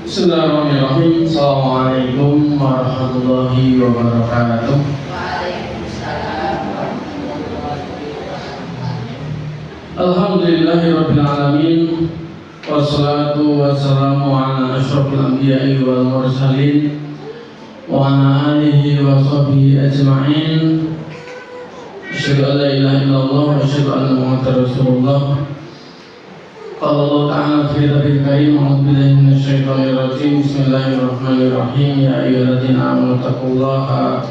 Bismillahirrahmanirrahim. Assalamualaikum warahmatullahi wabarakatuh. Alhamdulillahirabbil alamin. Wassalatu wassalamu ala asyrofil anbiya'i wal mursalin wa ala alihi wa sahbihi ajma'in. Asyhadu an la ilaha illallah wa asyhadu anna Muhammadar Rasulullah. Qala Allah ta'ala fi kitabil karim, a'udzu billahi minasyaitonir rajim. Bismillahirrahmanirrahim. Ya ayyuhalladzina amanu taqullaha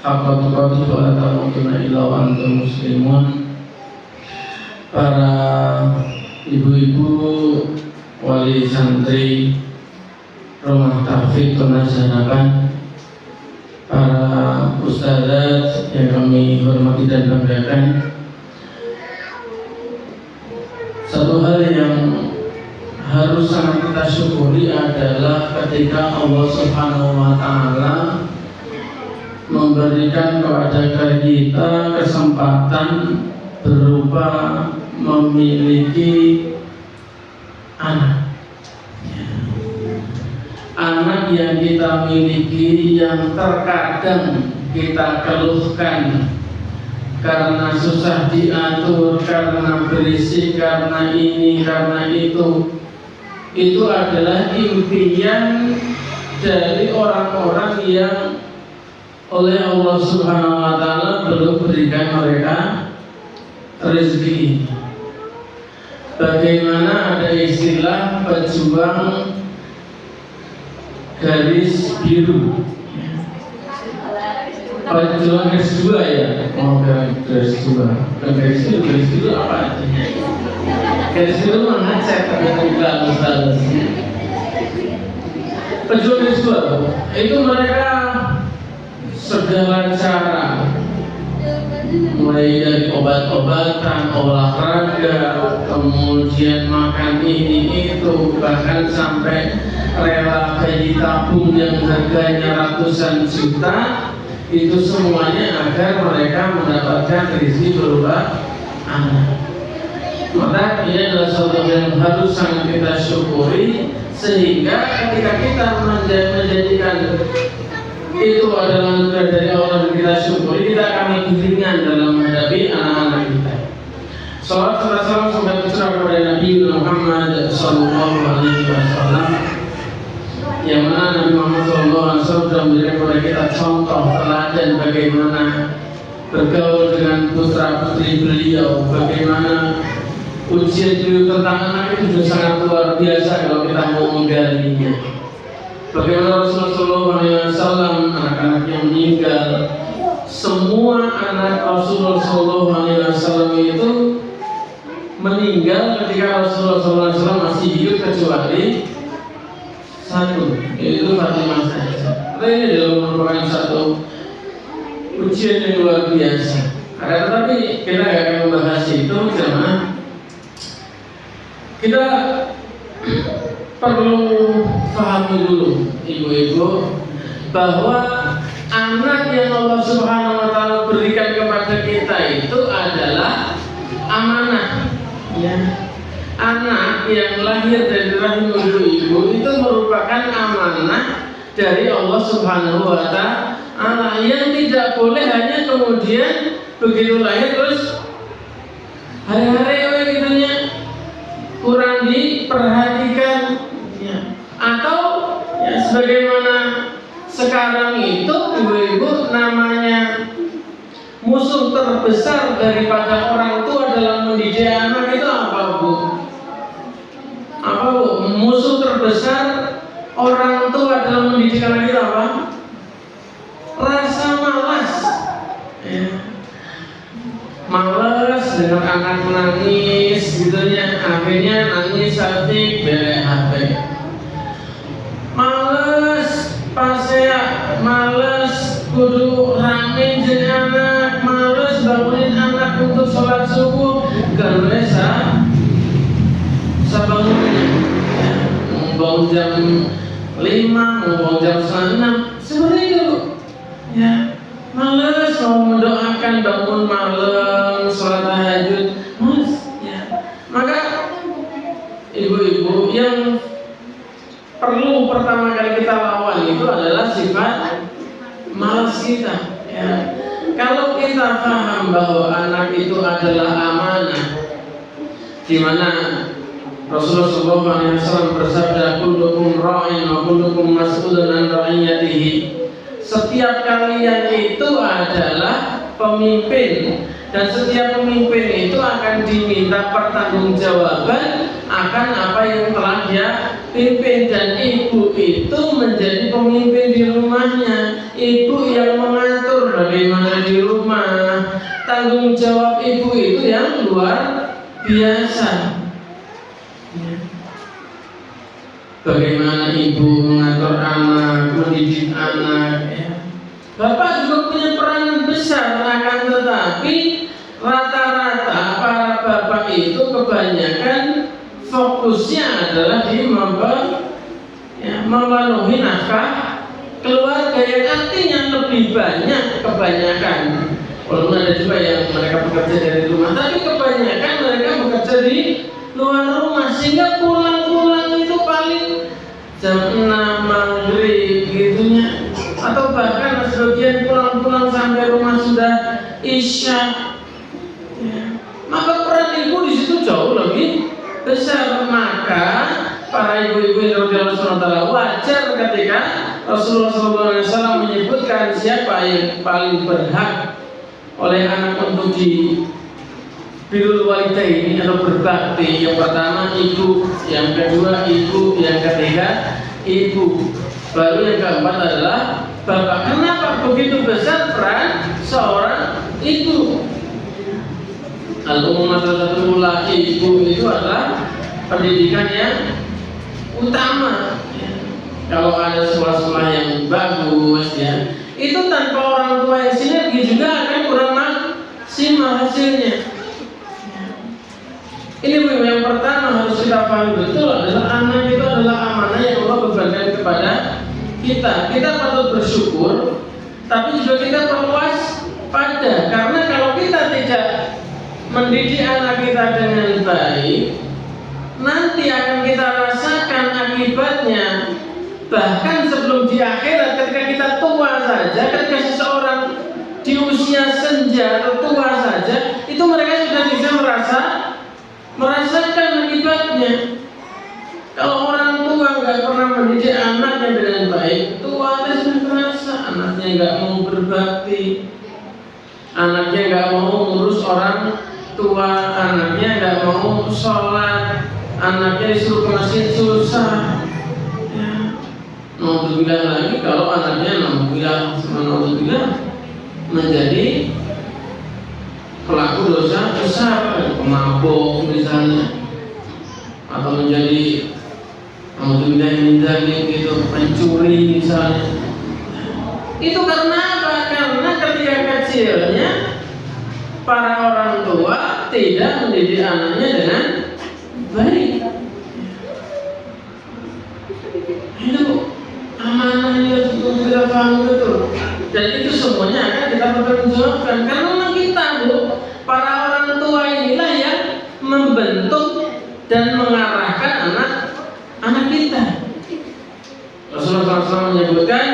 haqqa tuqatih wa la tamutunna illa wa antum muslimun. Para ibu-ibu wali santri Rumah Tahfidz Tunas Harapan, para ustadzat yang kami hormati dan banggakan, satu hal yang harus sangat kita syukuri adalah ketika Allah Subhanahu wa Ta'ala memberikan kepada kita kesempatan berupa memiliki anak. Anak yang kita miliki yang terkadang kita keluhkan karena susah diatur, karena berisik, karena ini, karena itu adalah impian dari orang-orang yang oleh Allah Subhanahu wa Ta'ala belum berikan mereka rezeki. Bagaimana ada istilah pejuang garis biru, pejuang garis 2 ya. Oh, garis 2. Garis biru apa artinya? Garis biru mengacak bukan Ustaz. Pejuang garis 2 itu mereka segala cara, mulai dari obat-obatan, olahraga, kemudian makan ini itu, bahkan sampai rela bayi tabung yang harganya ratusan juta, itu semuanya agar mereka mendapatkan rezeki berupa anak. Maka ini adalah sesuatu yang harus sangat kita syukuri, sehingga ketika kita menjadikan itu adalah anugerah dari Allah yang kita syukuri, kita akan lebih ringan dalam menghadapi anak-anak kita. Salawat serta salam semoga tercurah kepada Nabi Muhammad Sallallahu Alaihi Wasallam, yang mana Nabi Muhammad Sallallahu Alaihi Wasallam sudah memberikan kepada kita contoh teladan bagaimana bergaul dengan putra putri beliau, bagaimana ujian beliau tentang anak itu sudah sangat luar biasa kalau kita mau menggalinya. Bagaimana Rasulullah SAW, anak-anak yang meninggal, semua anak Rasulullah SAW itu meninggal ketika Rasulullah SAW masih hidup kecuali satu, yaitu Fatimah saja. Ini adalah merupakan satu ujian yang luar biasa. Tetapi kita tidak akan membahas itu, karena kita perlu pahami dulu, ibu-ibu, bahwa anak yang Allah Subhanahu wa Ta'ala berikan kepada kita itu adalah amanah. Ya. Anak yang lahir dari rahim ibu itu merupakan amanah dari Allah Subhanahu wa Ta'ala, yang tidak boleh hanya kemudian begitu lahir terus hari-hari gitunya kurang diperhatikan, ya. Atau ya, sebagaimana sekarang itu ibu-ibu, namanya musuh terbesar daripada orang tua dalam mendidik anak itu apa, Bu? Apa, Bu? Musuh terbesar orang tua dalam mendidik anak itu apa? Rasa malas, ya. Malas dengan anak menangis gitunya, akhirnya nangis hati beli HP. Males pasea, males kudu ramin jeung anak, males bangunin anak untuk sholat subuh, karena sabangunnya mau bangun jam 5, mau bangun jam 6, seperti itu, ya. males mau mendoakan bangun malam sholat tahajud, males ya. Maka ibu-ibu yang perlu pertama kali kita lawan itu adalah sifat malas kita ya. Kalau kita paham bahwa anak itu adalah amanah, di mana Rasulullah SAW bersabda, kullukum ra'in wa kullukum mas'ulun an ra'iyatihi. Setiap kalian itu adalah pemimpin, dan setiap pemimpin itu akan diminta pertanggungjawaban akan apa yang telah dia pimpin. Dan ibu itu menjadi pemimpin di rumahnya, ibu yang mengatur bagaimana di rumah. Tanggung jawab ibu itu yang luar biasa. Bagaimana ibu mengatur anak, mendidik anak ya. Bapak juga punya peran besar, akan tetapi rata-rata para bapak itu kebanyakan fokusnya adalah di memenuhi nafkah keluarga, yang artinya lebih banyak kebanyakan. Walaupun ada juga yang mereka bekerja dari rumah, tapi kebanyakan mereka bekerja di luar rumah, sehingga pulang-pulang itu paling jam 6 maghrib gitunya, atau bahkan sebagian pulang-pulang sampai rumah sudah isya ya. Maka peran ibu di situ jauh lebih besar. Maka para ibu-ibu yang radhiyallahu anha wajar ketika Rasulullah SAW menyebutkan siapa yang paling berhak oleh anak untuk di birrul walidaini atau berbakti. Yang pertama ibu, yang kedua ibu, yang ketiga ibu, baru yang keempat adalah bapak. Kenapa begitu besar peran seorang ibu? Al-umumah satu ibu itu adalah pendidikan yang utama ya. Kalau ada sekolah-sekolah yang bagus ya, itu tanpa orang tua yang sinergi juga akan kurang maksimal hasilnya. Ini yang pertama harus kita pahami betul adalah anak itu adalah amanah yang Allah bebankan kepada kita. Kita patut bersyukur, tapi juga kita perlu waspada, karena kalau kita tidak mendidik anak kita dengan baik, nanti akan kita rasakan akibatnya. Bahkan sebelum di akhirat, ketika kita tua saja, ketika seseorang di usia senja atau tua saja, itu mereka sudah bisa merasakan akibatnya. Kalau orang tua nggak pernah mendidik anaknya dengan baik, tua itu sudah terasa. Anaknya nggak mau berbakti, anaknya nggak mau ngurus orang tua, anaknya nggak mau sholat, anaknya disuruh ke masjid susah ya. Naudzubillah lagi kalau anaknya naudzubillah menjadi pelaku dosa besar, pemabuk misalnya, atau menjadi naudzubillah gitu, pencuri misalnya. Itu karena apa? Karena ketika kecilnya para orang tua tidak mendidik anaknya dengan baik. Itu amanah yang harus kita paham betul. Dan itu semuanya akan kita pertanggungjawabkan. Karena memang kita, Bu, para orang tua inilah yang membentuk dan mengarahkan anak kita. Rasulullah SAW menyebutkan,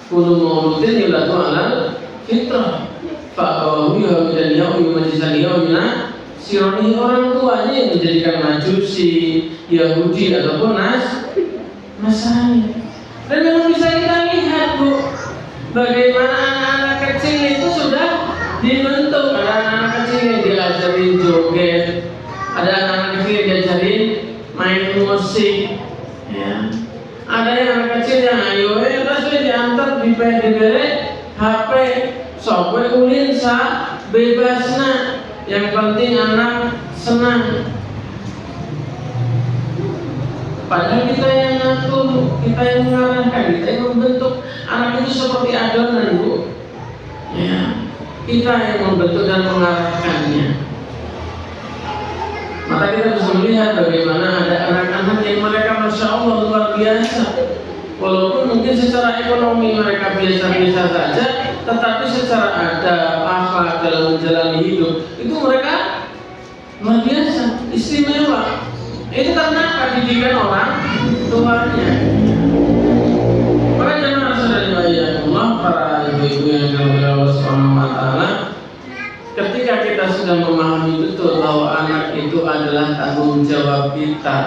kullu mauludin yuladu alal fitrah. Fa'awahu dan ya'uyu majisani ya'uyuna sironi. Orang tuanya yang menjadikan majusi, Yahudi ataupun Nasrani. Dan memang bisa kita lihat, Bu, bagaimana anak-anak kecil itu sudah dibentuk. Ada anak-anak kecil yang diajarin joget, ada anak-anak kecil yang diajarin main musik ya. Ada yang anak kecil yang ayo terus diantar di HP, sope ulin sa bebasna, yang penting anak senang. Padahal kita yang ngatur, kita yang mengarahkan, kita yang membentuk. Anak itu seperti adonan, Bu ya. Kita yang membentuk dan mengarahkannya. Maka kita bisa melihat bagaimana ada anak-anak yang mereka Masya Allah luar biasa. Walaupun mungkin secara ekonomi mereka biasa-biasa saja, tetapi secara adab, akhlak dalam menjalani hidup itu mereka luar biasa, istimewa. Itu karena apa? Didikan orang tuanya. Para jemaah saudara-saudara, para ibu-ibu yang dirahmati Allah Subhanahu wa taala, ketika kita sudah memahami betul bahwa anak itu adalah tanggung jawab kita,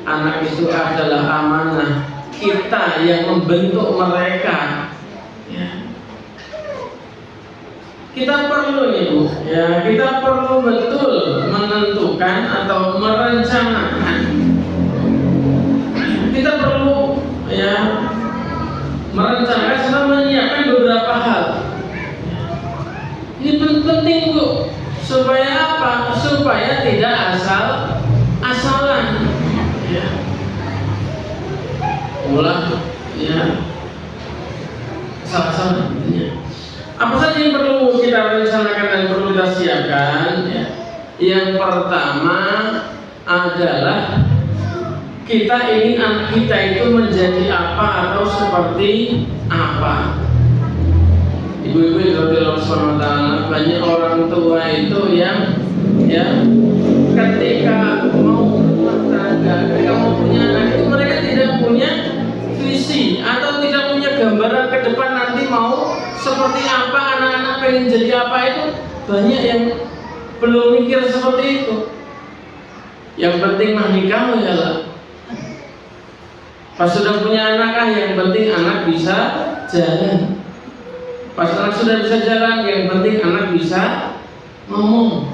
anak itu adalah amanah kita yang membentuk mereka, ya. Kita perlu kita perlu betul menentukan atau merencanakan. Kita perlu merencanakan serta menyiapkan beberapa hal. Ini penting Bu, supaya apa? Supaya tidak asal-asalan. Ya. Asal-asalan. Apa saja yang perlu kita rencanakan dan perlu kita siapkan? Ya. Yang pertama adalah kita ingin anak kita itu menjadi apa atau seperti apa. Ibu-ibu yang dirahmati Allah Subhanahu wa taala, banyak orang tua itu yang ketika mau berumah tangga, ketika mau punya anak itu mereka tidak punya visi atau tidak punya gambaran ke depan nanti mau seperti apa, anak-anak pengen jadi apa. Itu banyak yang belum mikir seperti itu. Yang penting mah nikah ya lah. Pas sudah punya anak yang penting anak bisa jalan. Pas anak sudah bisa jalan, yang penting anak bisa ngomong.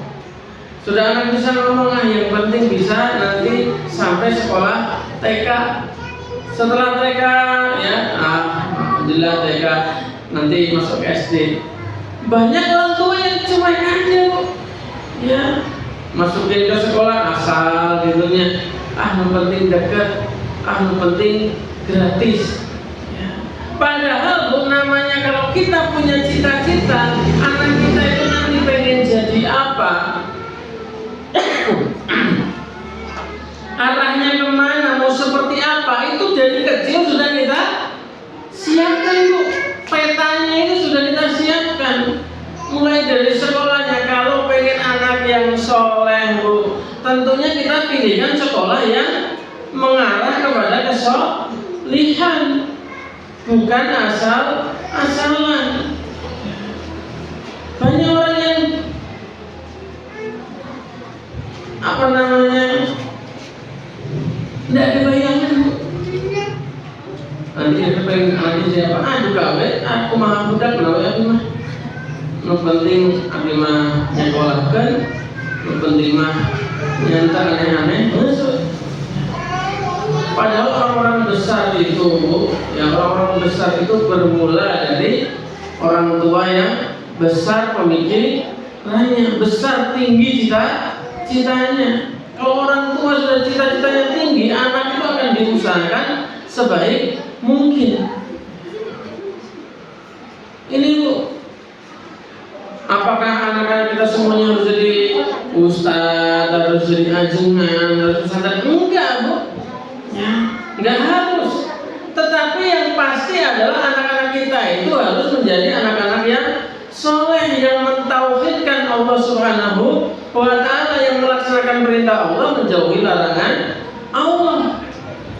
Sudah anak bisa ngomong, yang penting bisa nanti sampai sekolah TK. Setelah TK alhamdulillah TK nanti masuk SD. Banyak orang tua yang cuma aja ya, masukin ke sekolah asal gitunya. Yang penting dekat, yang penting gratis. Padahal Bu, namanya kalau kita punya cita-cita, anak kita itu nanti pengen jadi apa, arahnya kemana, mau seperti apa, itu dari kecil sudah kita siapkan Bu. Petanya itu sudah kita siapkan. Mulai dari sekolahnya, kalau pengen anak yang soleh Bu, tentunya kita pilihkan sekolah yang mengarah kepada kesolihan, bukan asal-asalan. Banyak orang yang tidak dibayangkan. Nanti ada pengen anaknya siapa? Juga aku mah budak kenapa ya mah. Yang penting aku mah nyekolahkan, yang penting mah nyantar aneh-aneh. Padahal orang-orang besar itu, orang-orang besar itu bermula dari orang tua yang besar pemikirannya, besar tinggi cita-citanya. Kalau orang tua sudah cita-citanya tinggi, anak itu akan diusahakan sebaik mungkin. Ini Bu, apakah anak-anak kita semuanya harus jadi ustadz, harus jadi ajengan, harus pesantren? Enggak Bu. Nggak harus, tetapi yang pasti adalah anak-anak kita itu harus menjadi anak-anak yang soleh, yang mentauhidkan Allah Subhanahu wa taala, yang melaksanakan perintah Allah, menjauhi larangan Allah.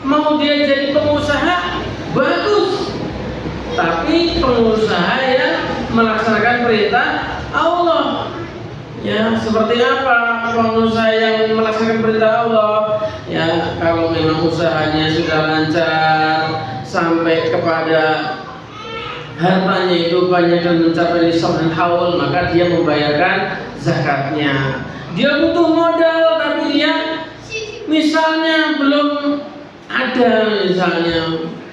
Mau dia jadi pengusaha, bagus, tapi pengusaha yang melaksanakan perintah Allah. Ya, seperti apa pengusaha yang melaksanakan perintah Allah? Ya, kalau memang usahanya sudah lancar sampai kepada hartanya itu banyak dan mencapai nisab dan haul, maka dia membayarkan zakatnya. Dia butuh modal tapi dia misalnya belum ada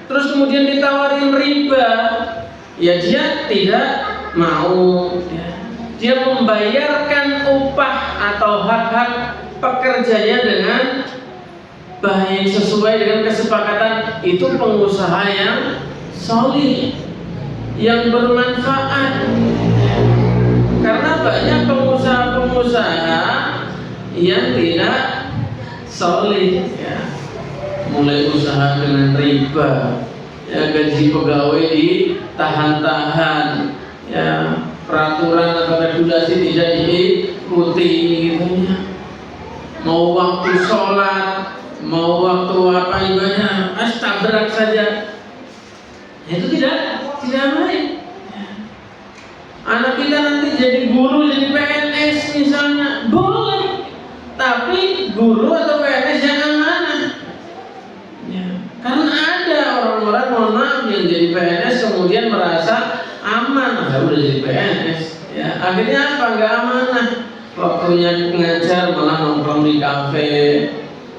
terus kemudian ditawarin riba, ya dia tidak mau. Dia membayarkan upah atau hak-hak pekerjanya dengan baik sesuai dengan kesepakatan. Itu pengusaha yang solid, yang bermanfaat. Karena banyak pengusaha-pengusaha yang tidak solid, ya. Mulai usaha dengan riba, ya, gaji pegawai ditahan-tahan, ya peraturan atau regulasi tidak diikuti gitu ya. Mau waktu sholat, mau waktu apa ibadah, tabrak saja. Itu tidak baik. Anak kita nanti jadi guru, jadi PNS misalnya, boleh. Tapi guru atau PNS yang amanah. Ya. Karena ada orang-orang, mohon maaf, yang jadi PNS kemudian merasa aman, udah jadi PNS. Ya. Akhirnya apa? Nggak amanah. Waktunya ngajar malah nongkrong di kafe,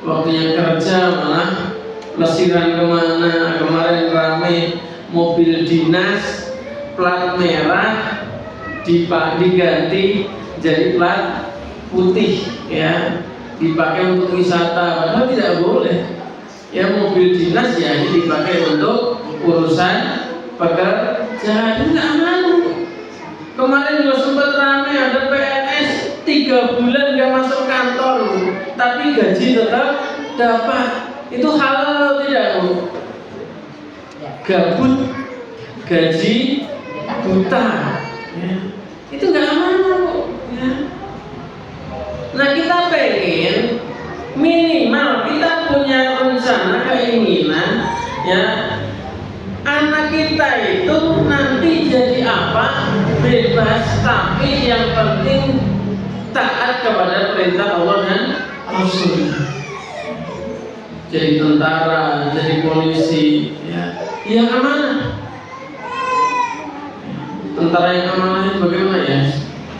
waktunya kerja malah lesiran kemana. Kemarin rame mobil dinas plat merah diganti jadi plat putih, ya, dipakai untuk wisata, padahal tidak boleh. Ya, mobil dinas ya ini dipakai untuk urusan pekerjaan, nggak aman. Kemarin juga sempat ramai ada PNS 3 bulan nggak masuk kantor, tapi gaji tetap dapat. Itu halal tidak, Bu? Gabut, gaji buta, ya. Itu nggak aman, Bu, ya. Nah, kita pengen minimal kita punya rencana, keinginan, ya, anak kita itu nanti jadi apa bebas, tapi yang penting taat kepada perintah Allah dan Rasulnya. Jadi tentara, jadi polisi, ya, yang amanah. Tentara yang amanah itu bagaimana ya?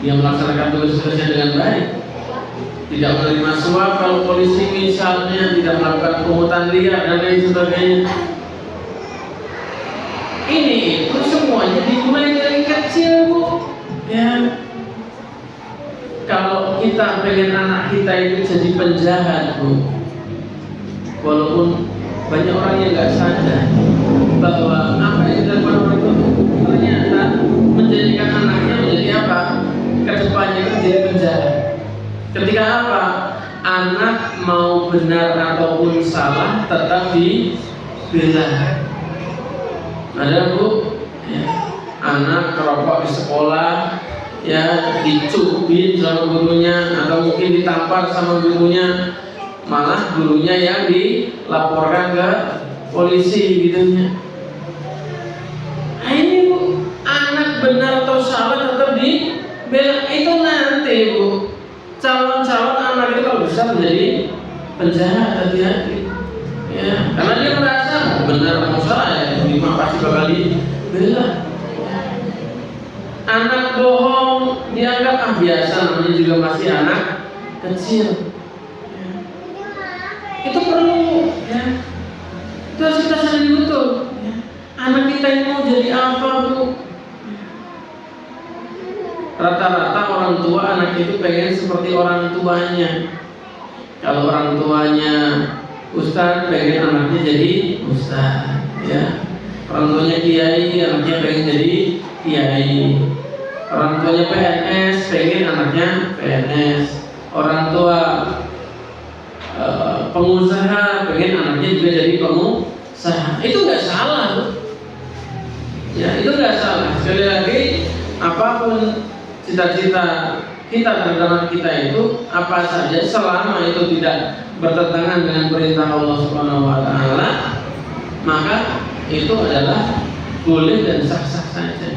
Dia melaksanakan tugas-tugasnya dengan baik, tidak menerima suap. Kalau polisi misalnya tidak melakukan pungutan liar dan lain sebagainya. Ini itu semuanya dimulai dari kecil, Bu. Ya. Kalau kita pengen anak kita itu jadi penjahat, Bu, walaupun banyak orang yang nggak sadar bahwa apa yang dilakukan orang itu ternyata menjadikan anaknya menjadi apa? Kedepannya itu jadi penjahat. Ketika apa? Anak mau benar ataupun salah tetap dibela. Ada, Bu, ya, anak kerokok di sekolah, ya, dicubit sama gurunya atau mungkin ditampar sama gurunya, malah gurunya yang dilaporkan ke polisi gitu ya. Nah, ini, Bu, anak benar atau salah tetap dibela. Itu nanti, Bu, calon-calon anak itu kalau bisa menjadi penjahat, hati-hati. Ya, karena dia merasa benar atau salah, ya, lima pasti bakal dibela. Anak bohong dianggap biasa, namanya juga masih anak kecil. Ya. Itu perlu, ya. Itu harus kita sadari betul. Ya. Anak kita ini mau jadi apa, Bu? Rata-rata orang tua anak itu pengen seperti orang tuanya. Kalau orang tuanya ustaz, pengen anaknya jadi ustaz, ya. Orang tuanya kiai, anaknya pengen jadi kiai. Orang tuanya PNS, pengen anaknya PNS. Orang tua pengusaha, pengen anaknya juga jadi pengusaha. Itu nggak salah, ya, itu nggak salah. Sekali lagi, apapun cita-cita kita terhadap kita itu apa saja, selama itu tidak bertentangan dengan perintah Allah Subhanahu wa taala, maka itu adalah boleh dan sah-sah saja.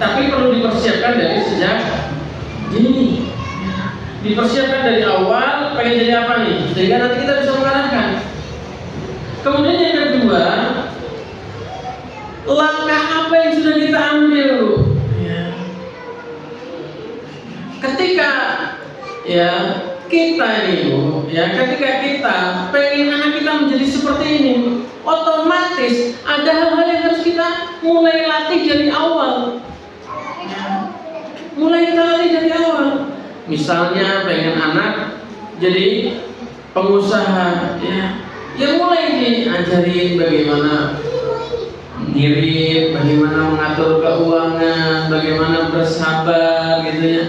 Tapi perlu dipersiapkan dari sejak dini. Dipersiapkan dari awal, pengen jadi apa nih, sehingga nanti kita bisa mengarahkan. Kemudian yang kedua, langkah apa yang sudah kita ambil? Ketika ya kita ini, ya, ketika kita pengen anak kita menjadi seperti ini, otomatis ada hal-hal yang harus kita mulai latih dari awal. Ya, mulai kita latih dari awal. Misalnya pengen anak jadi pengusaha, ya mulai diajarin bagaimana ngirit, bagaimana mengatur keuangan, bagaimana bersabar, gitu ya.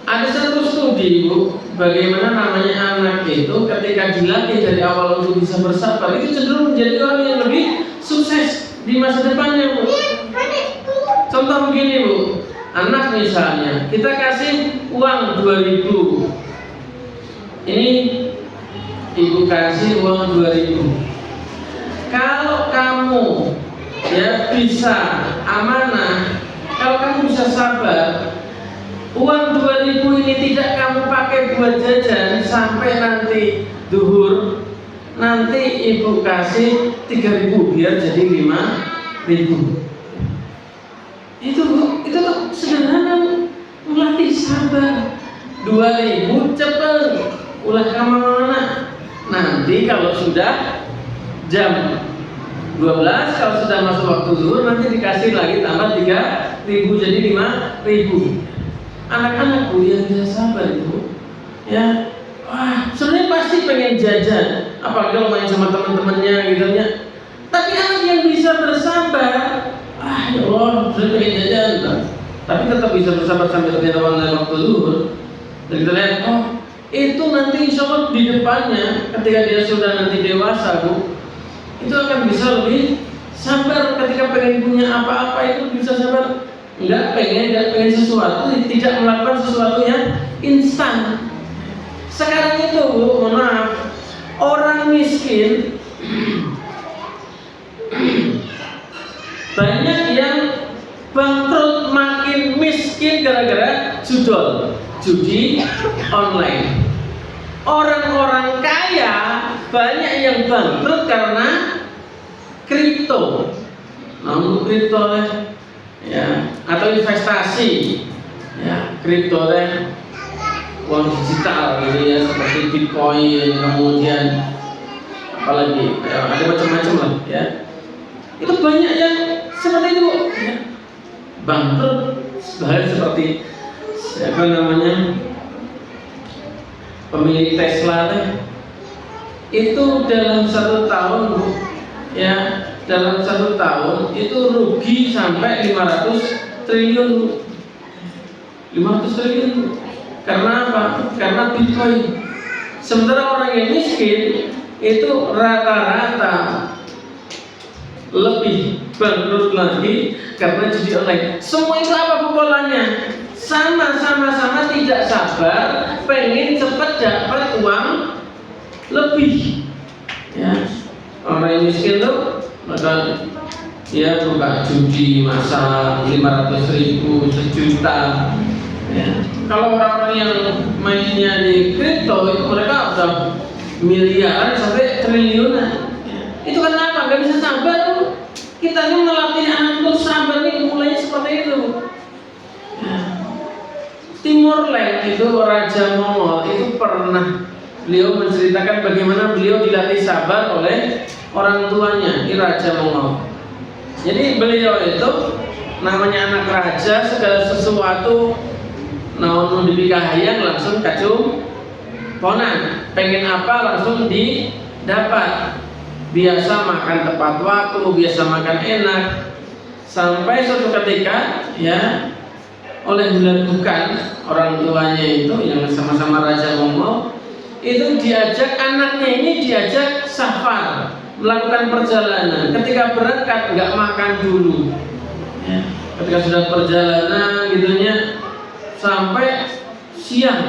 Ada satu studi, Bu, bagaimana namanya anak itu ketika dilatih dari awal untuk bisa bersabar, itu cenderung menjadi orang yang lebih sukses. di masa depannya, Bu. Contoh begini, Bu. Anak misalnya, kita kasih uang 2.000. Ini ibu kasih uang 2.000. Kalau kamu ya bisa amanah, kalau kamu bisa sabar, uang 2.000 ini tidak kamu pakai buat jajan sampai nanti duhur, nanti ibu kasih 3.000 biar jadi 5.000. Itu tuh sederhana, melatih sabar. 2.000 cepet ulah kemana. Nanti kalau sudah jam 12, kalau sudah masuk waktu zuhur, nanti dikasih lagi tambah 3.000 jadi 5.000. Anak-anakku yang bisa sabar itu, ya, wah, sebenarnya pasti pengen jajan, apalagi kalau main sama teman-temannya gitu ya. Tapi anak yang bisa bersabar, ya Allah, saya pengen jajan, tapi tetap bisa bersabar sampai ternyata waktu zuhur. Dan kita lihat, oh, itu nanti insya Allah di depannya, ketika dia sudah nanti dewasa, Bu, itu akan bisa lebih sabar. Ketika pengen punya apa-apa itu bisa sabar. Nggak pengen sesuatu, tidak melakukan sesuatu yang instan. Sekarang itu, Bu, mohon maaf, orang miskin banyak yang bangkrut, makin miskin gara-gara judi online. Orang-orang kaya banyak yang bangkrut karena kripto. Namun kripto ya, atau investasi ya, kripto uang digital gitu ya, seperti Bitcoin, kemudian apalagi ya, ada macam-macam lah ya. Itu banyak yang seperti itu ya, bangkrut. Seperti siapa namanya, pemilik Tesla itu dalam 1 tahun, Bu, ya, dalam 1 tahun itu rugi sampai 500 triliun. 500 triliun. Karena apa? Karena Bitcoin. Sementara orang yang miskin itu rata-rata lebih bangkrut lagi karena judi online. Semua itu apa polanya? Sama-sama tidak sabar, pengen cepat dapat uang lebih. Ya, orang yang miskin tuh maka dia buka judi masa 500.000, 1 juta. Ya. Kalau orang-orang yang mainnya di kripto itu mereka udah miliaran sampai triliunan. Itu kenapa? Gak bisa sabar, Bu. Kita ini melatih anak untuk sabar nih, mulai seperti itu. Ya. Timur Leste itu Raja Mongol itu pernah beliau menceritakan bagaimana beliau dilatih sabar oleh orang tuanya, ini Raja Mongol. Jadi beliau itu namanya anak raja, segala sesuatu namun dipikahayang langsung kacung ponan, pengen apa langsung didapat. Biasa makan tepat waktu, biasa makan enak. Sampai suatu ketika ya, oleh dilakukan orang tuanya itu yang sama-sama Raja Mongol itu diajak anaknya ini diajak safar, melakukan perjalanan. Ketika berangkat nggak makan dulu ya. Ketika sudah perjalanan gitunya sampai siang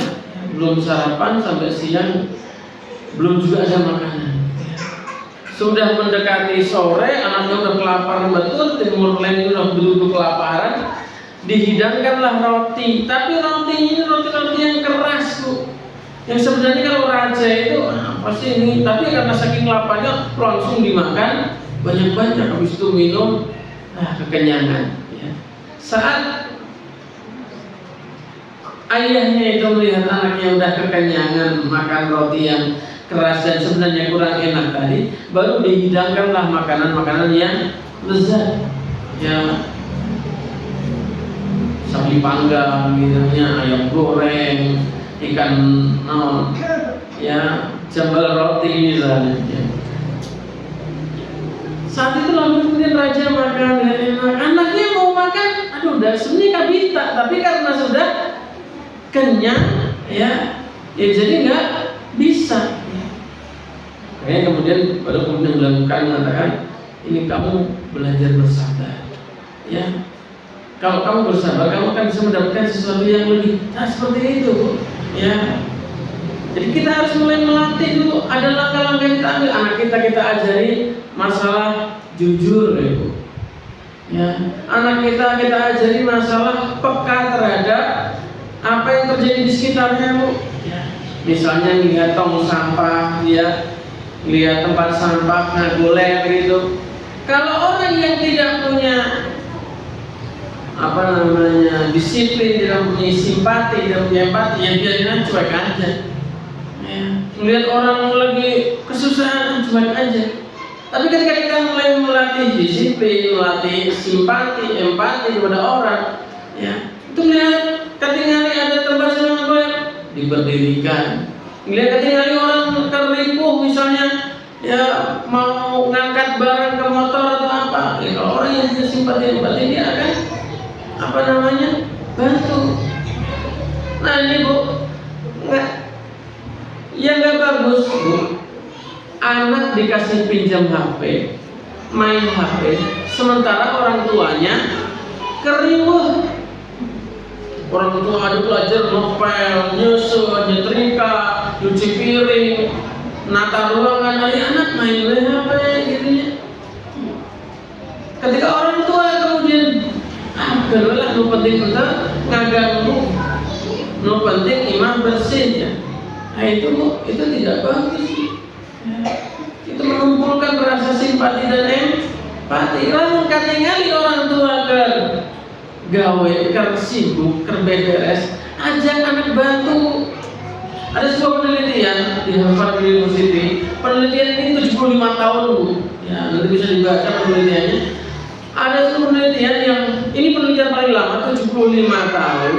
belum sarapan, sampai siang belum juga ada makanan. Sudah mendekati sore, anaknya udah kelaparan betul, Timur Leste udah betul-betul kelaparan. Dihidangkanlah roti, tapi roti ini roti-roti yang keras, Bu. Yang sebenarnya kalau raja itu apa sih ini? Tapi karena saking laparnya langsung dimakan banyak-banyak. Habis itu minum, kekenyangan. Ya. Saat ayahnya itu melihat anaknya udah kekenyangan makan roti yang keras dan sebenarnya kurang enak tadi, baru dihidangkanlah makanan-makanan yang lezat. Ya, sapi panggang, misalnya ayam goreng, ikan ya, jambal roti misalnya. Ya. Saat itu lalu kemudian raja makan, anaknya mau makan, aduh, sebenarnya kabita, tapi karena sudah kenyang, ya jadi nggak bisa. Kemudian baru kemudian melakukan mengatakan, ini kamu belajar bersabar. Ya, kalau kamu bersabar, kamu akan bisa mendapatkan sesuatu yang lebih. Nah, seperti itu, Bu. Ya. Jadi kita harus mulai melatih dulu. Ada langkah-langkah yang kita ambil. Anak kita ajari masalah jujur, ya, Bu. Ya, anak kita ajari masalah peka terhadap apa yang terjadi di sekitarnya, Bu. Ya. Misalnya lihat tong sampah, dia lihat tempat sampah ngagoler gitu. Kalau orang yang tidak punya disiplin, tidak punya simpati, tidak punya empati, ya biarin cuek aja. Ya, melihat orang lagi kesusahan, cuek aja. Tapi ketika kita mulai melatih disiplin, melatih simpati, empati kepada orang, ya, itu melihat ketinggalan ada tempat ngagoler, diberdirikan. Melihat ketinggalan orang terlipuh misalnya, ya mau ngangkat barang ke motor atau apa, ya, kalau orang yang punya simpati empati dia akan bantu. Nah ini, Bu, yang nggak bagus, Bu, anak dikasih pinjam HP, main HP, sementara orang tuanya keriuh. Orang tua ada belajar ngepel, nyusul, nyetrika, cuci piring, nata ruangan, anak main HP gitu ya. Ketika orang tua kemudian gelah nu penting kita ngaganggu, nu penting imam bersih ya. Nah itu, Bu, itu tidak bagus. Ya. Itu mengumpulkan rasa simpati dan empati. Lamun katingali orang tua gawe sibuk beres, ajak anak bantu. Ada sebuah penelitian di Harvard University. Penelitian ini 75 tahun, Bu. Ya, nanti bisa dibaca penelitiannya. Ada sebuah penelitian yang ini penelitian paling lama, 75 tahun.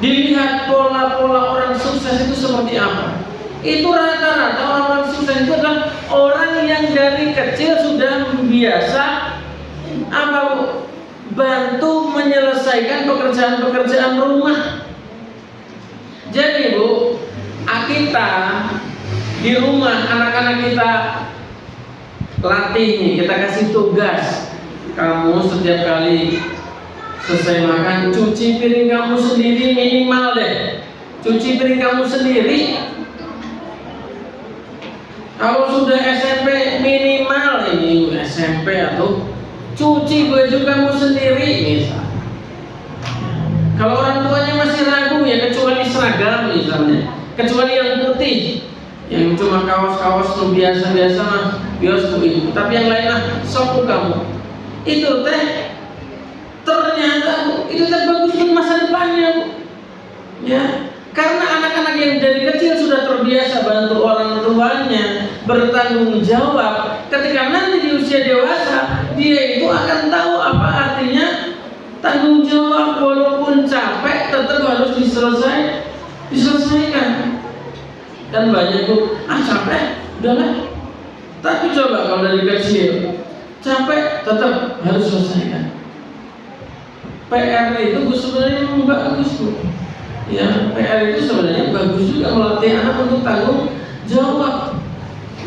Dilihat pola-pola orang sukses itu seperti apa. Itu rata-rata orang-orang sukses itu adalah orang yang dari kecil sudah biasa bantu menyelesaikan pekerjaan-pekerjaan rumah. Jadi, Bu, kita di rumah anak-anak kita latih nih, kita kasih tugas. Kamu setiap kali selesai makan, cuci piring kamu sendiri minimal deh. Cuci piring kamu sendiri. Kalau sudah SMP minimal ini SMP atau cuci baju kamu sendiri misal. Kalau orang tuanya masih ragu ya kecuali seragam misalnya, kecuali yang putih, yang cuma kaos-kaos biasa-biasa mah bios itu. Tapi yang lain sok kamu. Itu ternyata, Bu, itu bagus untuk masa depannya, Bu. Ya, karena anak-anak yang dari kecil sudah terbiasa bantu orang tuanya, bertanggung jawab. Ketika nanti di usia dewasa, dia itu akan tahu apa artinya tanggung jawab, walaupun capek tetap harus diselesaikan. Kan banyak, Bu, capek, udahlah. Tapi coba kalau dari kecil capek tetap harus selesaikan. PR itu sebenarnya bagus, Bu. Ya, PR itu sebenarnya bagus juga melatih anak untuk tanggung jawab.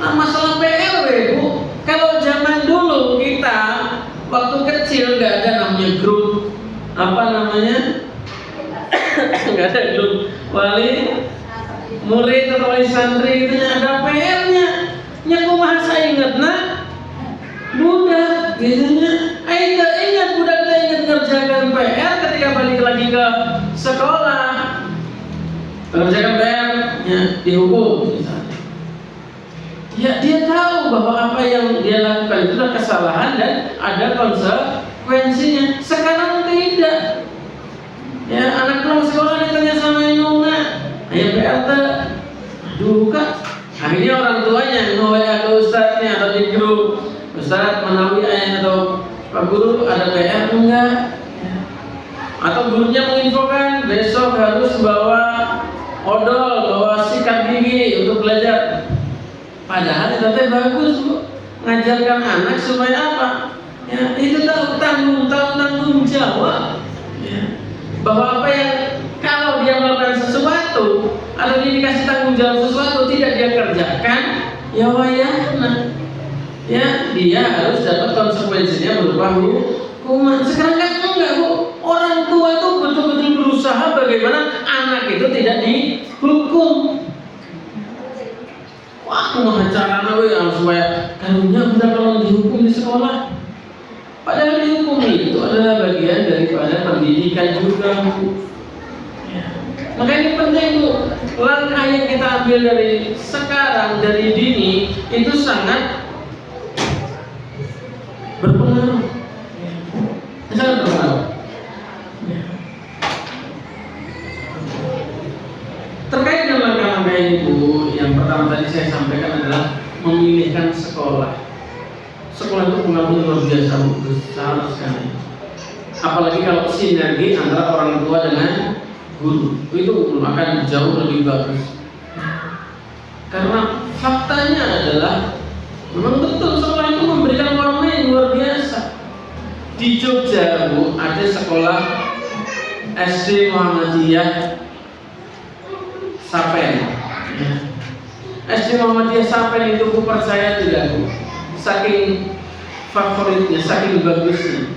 Nah, masalah PR, Bu, kalau zaman dulu kita waktu kecil nggak ada namanya grup, nggak ada grup wali murid atau wali santri itu ada PR-nya. Kumaha saya ingat budak biasanya ingat budak ingat ngerjakan PR ketika balik lagi ke sekolah, ngerjakan PR ya dihukum misalnya. Ya dia tahu bahwa apa yang dia lakukan itu adalah kesalahan dan ada konsekuensinya. Sekarang tidak. Ya anak pulang sekolah ditanya sama indungna, ayo PR aduh Kak. Akhirnya orang tuanya nge-WA ke ustadznya atau di grup, Ustadz menawi ayah atau Pak Guru ada PR enggak? Atau gurunya menginfokan besok harus bawa odol, bawa sikat gigi untuk belajar. Padahal itu bagus, Bu, ngajarkan anak supaya apa? Ya itu tahu tanggung jawab. Ya. Bahwa apa yang kalau dia melakukan sesuatu atau dia dikasih tanggung jawab sesuatu tidak dia kerjakan, ya wayahna. ya dia harus dapat konsekuensinya berupa hukuman. Sekarang kan enggak, Bu. Orang tua itu betul-betul berusaha bagaimana anak itu tidak dihukum. Wah, kumaha carana we supaya karunya bisa kalau dihukum di sekolah. Padahal dihukum itu adalah bagian daripada pendidikan juga, Bu. Ya. Maka ini penting, Bu. Langkah yang kita ambil dari sekarang, dari dini, itu sangat berpengaruh. Sangat berpengaruh. Terkait dengan langkah-langkah ini, Bu, yang pertama tadi saya sampaikan adalah memilihkan sekolah. Sekolah itu pengaruhnya luar biasa, Bu, besar sekali. Apalagi kalau sinergi antara orang tua dengan guru, itu akan jauh lebih bagus. Karena faktanya adalah memang betul sekolah itu memberikan warna yang luar biasa. Di Jogja, Bu, ada sekolah SD Muhammadiyah Sapen. SD Muhammadiyah Sapen itu, Bu, percaya tidak, Bu, saking favoritnya, saking bagusnya,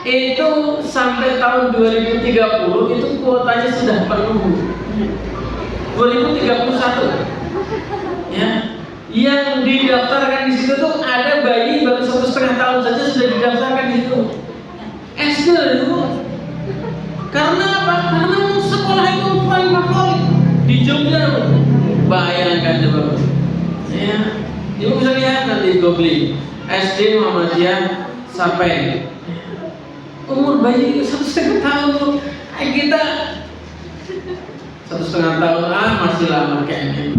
itu sampai tahun 2030 itu kuotanya sudah penuh. 2031 ya, yang didaftarkan di situ tuh ada bayi baru 1,5 tahun saja sudah didaftarkan di situ. SD itu. Karena apa? Karena sekolah itu paling favorit di Jogja. Bayangkan coba. Ya, Ibu bisa lihat nanti googling SD Muhammadiyah Sapen. Umur bayi 1,5 tahun, kita 1,5 tahun masih lama kayaknya.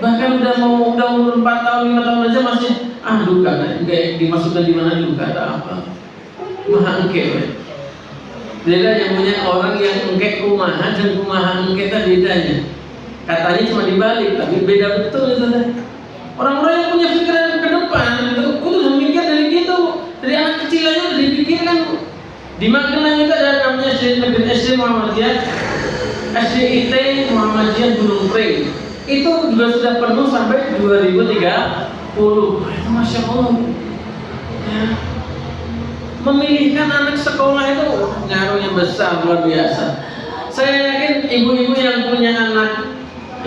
Bahkan udah umur 4 tahun, 5 tahun aja masih duka, kayak dimasukkan di mana duka atau apa. Maha engke. Beda yang punya orang yang engke kumaha dan kumaha engke itu bedanya. Katanya cuma dibalik, tapi beda betul itu. Orang-orang yang punya pikiran ke depan itu udah mikir dari gitu. Dari anak kecil aja udah dipikirkan. Di Magelang itu ada namanya SD Muhammadiyah, SDIT Muhammadiyah Gunung Pring. Itu juga sudah penuh sampai 2030. Itu Masya Allah. Ya. Memilihkan anak sekolah itu ngaruhnya besar, luar biasa. Saya yakin ibu-ibu yang punya anak,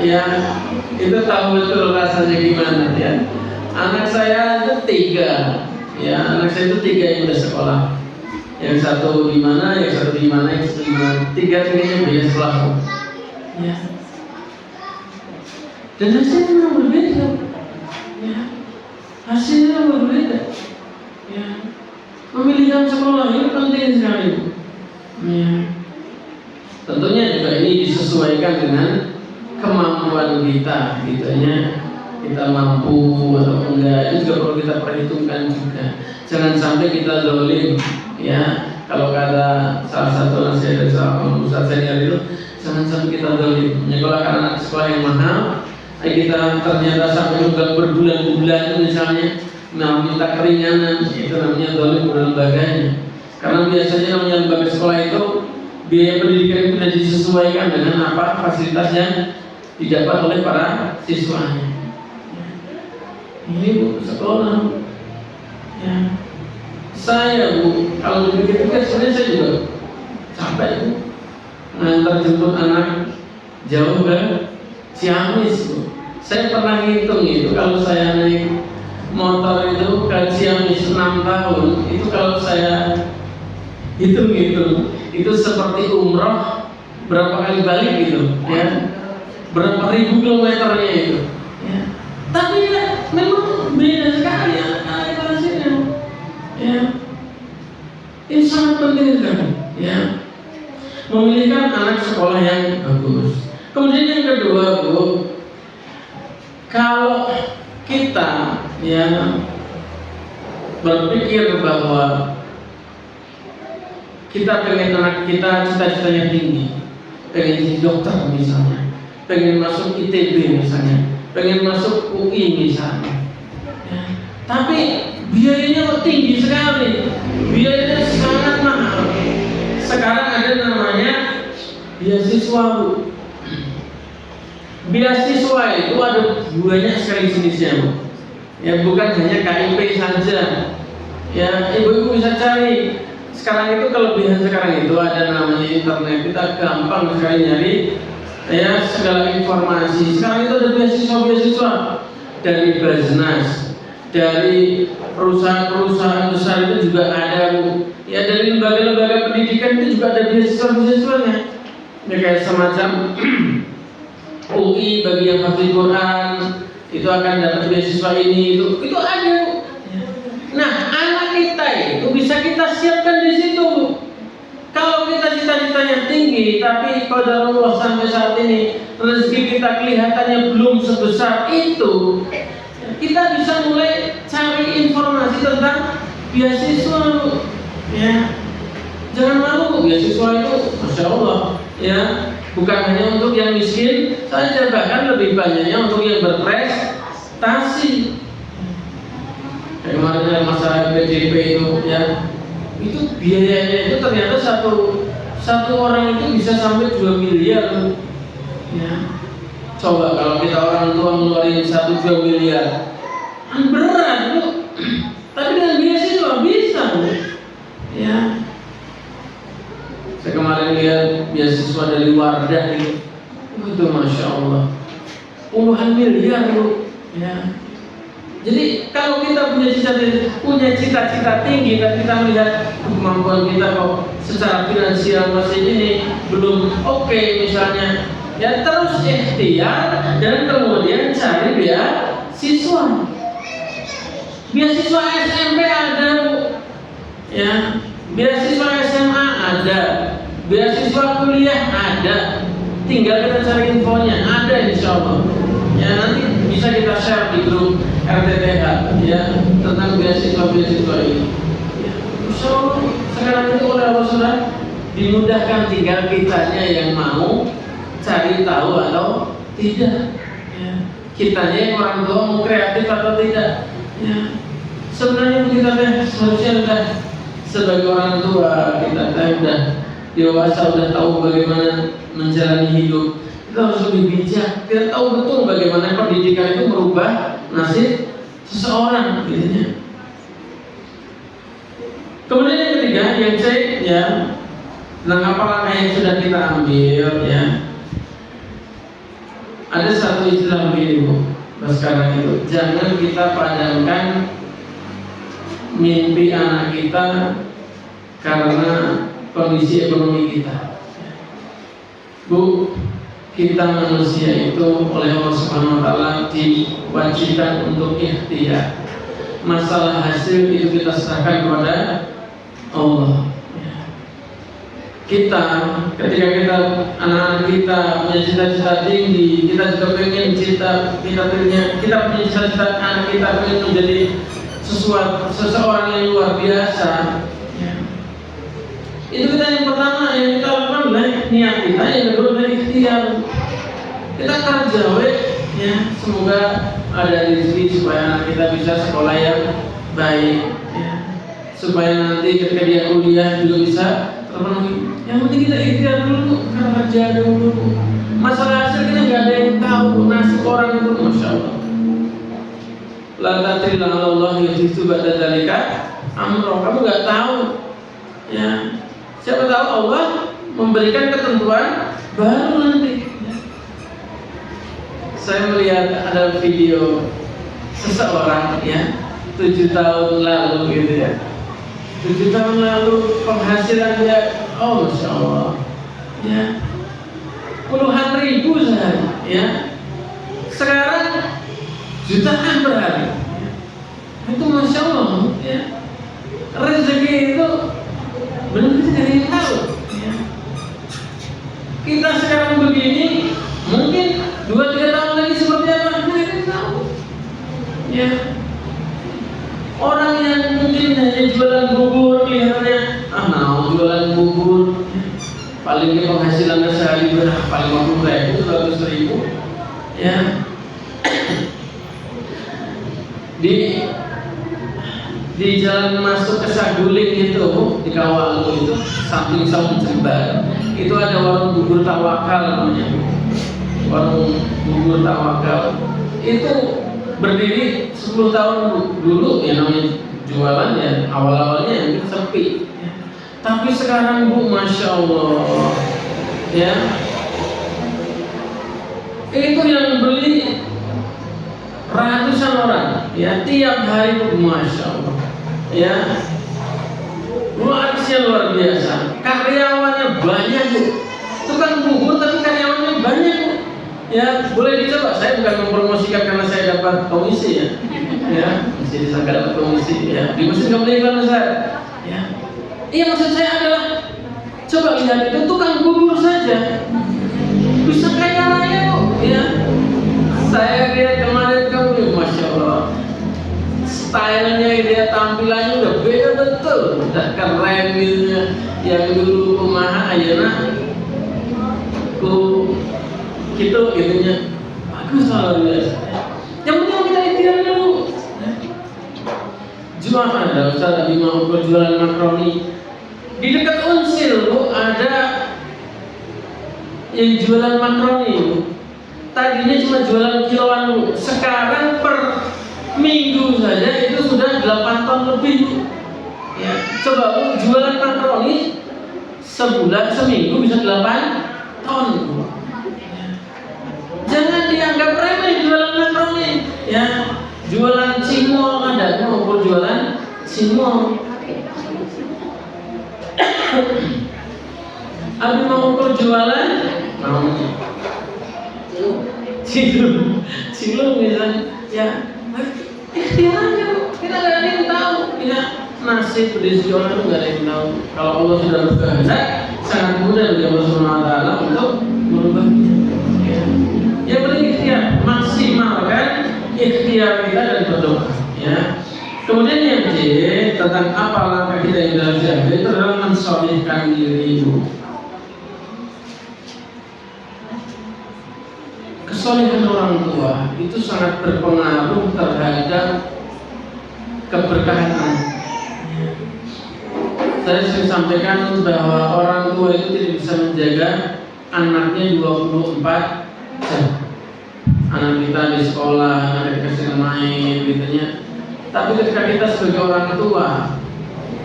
ya, itu tahu betul rasanya gimana, ya. Anak saya itu 3. Ya, anak saya itu 3 yang udah sekolah. Yang satu di mana, yang satu di mana, yang satu di mana. 3-tiganya beda sekolah. Ya. Dan hasilnya memang berbeda. Ya. Hasilnya memang berbeda. Ya. Memilihkan sekolah itu penting sekali. Ya. Tentunya juga ini disesuaikan dengan kemampuan kita, gitu ya. Kita mampu atau enggak, itu juga perlu kita perhitungkan juga. Jangan sampai kita zalim, ya. Kalau kata salah satu nasihat dari seorang ustaz senior itu, jangan sampai kita zalim. Menyekolahkan anak sekolah yang mahal, kita ternyata sampai juga berbulan-bulan misalnya, minta keringanan, itu namanya zalim pada lembaganya. Karena biasanya namanya lembaga sekolah itu biaya pendidikan itu sudah disesuaikan dengan apa fasilitas yang didapat oleh para siswanya. Ini, Bu, sekolah. Ya. Saya, Bu, kalau dipikir-pikir sebenarnya saya juga capek, Bu, ngantar jemput anak jauh ke Ciamis, Bu. Saya pernah ngitung itu, kalau saya naik motor itu ke Ciamis 6 tahun, itu kalau saya hitung-hitung, itu seperti umroh berapa kali balik gitu, ya, berapa ribu kilometernya itu, ya. Tapi ya, memang beda sekali anak-anak hasilnya, ya. Ini sangat penting sekali, ya. Memilihkan anak sekolah yang bagus. Kemudian yang kedua, Bu, kalau kita, ya, berpikir bahwa kita pengen anak kita cita-citanya tinggi, pengen jadi dokter misalnya, pengen masuk ITB misalnya, pengen masuk UI misalnya, ya. Tapi biayanya kok tinggi sekali, biayanya sangat mahal. Sekarang ada namanya beasiswa, Bu. Beasiswa itu ada banyak sekali jenisnya, Bu. Ya bukan hanya KIP saja. Ya ibu-ibu bisa cari. Sekarang itu kelebihan sekarang itu ada namanya internet, kita gampang sekali nyari ya segala informasi. Sekarang itu ada beasiswa dari Basnas, dari perusahaan-perusahaan besar itu juga ada, ya dari lembaga-lembaga pendidikan itu juga ada beasiswanya. Ya kayak semacam UI bagi yang hafal Quran itu akan dapat beasiswa ini itu ada. Nah, anak kita itu bisa kita siapkan di situ. Kalau kita cita-citanya tinggi, tapi qadarullah sampai saat ini rezeki kita kelihatannya belum sebesar itu, kita bisa mulai cari informasi tentang beasiswa, ya. Jangan malu, beasiswa itu, masya Allah, ya. Bukan hanya untuk yang miskin saja, bahkan lebih banyaknya untuk yang berprestasi. Kayak kemarin ada masalah PDP itu, ya, itu biayanya itu ternyata satu orang itu bisa sampai 2 miliar, ya. Coba kalau kita orang tua ngeluarin 1-2 miliar, berat bu. Tapi dengan beasiswa bisa, bu. Ya. Saya kemarin lihat beasiswa dari Wardah itu masya Allah, puluhan miliar bu, ya. Jadi kalau kita punya cita-cita tinggi dan kita melihat kemampuan kita kok secara finansial masih ini belum oke misalnya, ya terus ikhtiar dan kemudian cari beasiswa. Beasiswa SMP ada, bu. Ya, beasiswa SMA ada, beasiswa kuliah ada. Tinggal kita cari infonya, ada insya Allah. Ya nanti bisa kita share di grup RTTH, ya, tentang beasiswa ini. Ya, insya Allah sekarang itu oleh Allah sudah dimudahkan, tinggal kitanya yang mau cari tahu atau tidak. Ya, kitanya yang orang tua mau kreatif atau tidak. Ya, sebenarnya kita seharusnya sudah sebagai orang tua kita sudah dewasa, sudah tahu bagaimana menjalani hidup. Kita harus lebih bijak. Kita tahu betul bagaimana pendidikan itu merubah nasib seseorang, gitu. Kemudian yang ketiga, yang C, ya, tentang apa langkah yang sudah kita ambil, ya. Ada satu istilah begini, bu. Sekarang itu jangan kita padamkan mimpi anak kita karena kondisi ekonomi kita, bu. Kita manusia itu oleh Allah Subhanahu wa taala diwajibkan untuk ikhtiar. Masalah hasil itu kita serahkan kepada Allah. Kita ketika anak-anak kita punya cita-cita tinggi, kita juga pengen kita punya cita-cita anak kita pengen menjadi seseorang yang luar biasa. Itu kita yang pertama yang kita lakukan adalah niat kita, yang kedua adalah ikhtiar. Kita kerja, ya, semoga ada rezeki supaya anak kita bisa sekolah yang baik, ya. Supaya nanti ketika dia kuliah juga bisa terpenuhi. Yang penting kita ikhtiar dulu, kita kerja dulu. Masalah hasil kita nggak ada yang tahu, nasib orang itu masya Allah. La tadri la'alla Allah yuhditsu ba'da dzalika amra. Kamu nggak tahu, ya. Siapa tahu Allah memberikan ketentuan baru nanti. Saya melihat ada video seseorang, ya, 7 tahun lalu gitu, ya. 7 tahun lalu penghasilan dia, oh masya Allah, ya, puluhan ribu sehari, ya. Sekarang jutaan per hari, ya. Itu masya Allah, ya. Rezeki itu benar kita tidak yang tahu, ya. Kita sekarang begini, mungkin 2-3 tahun lagi seperti apa, kita tidak tahu, ya. Orang yang mungkin hanya jualan bubur, kelihatannya mau jualan bubur, paling dia penghasilannya sehari berapa, 50.000, 100.000, ya. Di jalan masuk ke Saguling itu, di Kawalu itu, samping Saung Jembar, itu ada warung bubur tawakal namanya. Warung bubur tawakal itu berdiri 10 tahun dulu ya namanya jualan ya awal-awalnya yang sepi ya. Tapi sekarang Bu, Masya Allah ya, itu yang beli ratusan orang ya tiap hari Bu, Masya Allah ya, luar biasa, karyawannya banyak Bu, tukang bubur tapi karyawannya banyak Bu ya, boleh dicoba. Saya bukan mempromosikan karena saya dapat komisi ya ya, mesti disangka dapat komisi ya, di mesin nggak boleh iklan saya ya. Iya, maksud saya adalah coba lihat itu tukang bubur saja bisa kaya raya Bu ya. Saya lihat kemarin kamu, Masya Allah, stylenya dia, tampilannya udah beda betul, udah keren gitu ya. Yang dulu kumaha ayeuna ku gitu gitunya bagus luar biasa. Yang penting kita ikhtiar dulu. Jualan ada Ustaz Abi mau jualan makaroni di dekat Unsil Bu, ada yang jualan makaroni Bu. Tadinya cuma jualan kiloan Bu, sekarang per minggu saja itu sudah 8 ton lebih Bu ya. Coba Bu, jualan makaroni sebulan seminggu bisa 8 ton Bu. Jangan dianggap remeh jualan makaroni ya. Jualan cimol ada, mau jualan cimol. Abi mau jualan mau cilung misalnya ya, ikhtiarnya Bu, kita nggak ada yang tahu ya, nasib di jualan itu nggak ada yang tahu. Kalau Allah sudah berkehendak, sangat mudah bagi Allah Subhanahu Wa Taala untuk merubahnya ya. Yang penting ikhtiar, maksimalkan ikhtiar kita dan berdoa ya. Kemudian yang C, tentang apa langkah kita yang harus diambil, itu adalah mensolihkan diri Bu. Kesolehan orang tua itu sangat berpengaruh terhadap keberkahan anak. Saya sering sampaikan bahwa orang tua itu tidak bisa menjaga anaknya 24 jam. Anak kita di sekolah, anak kita sedang main gitu ya. Tapi ketika kita sebagai orang tua,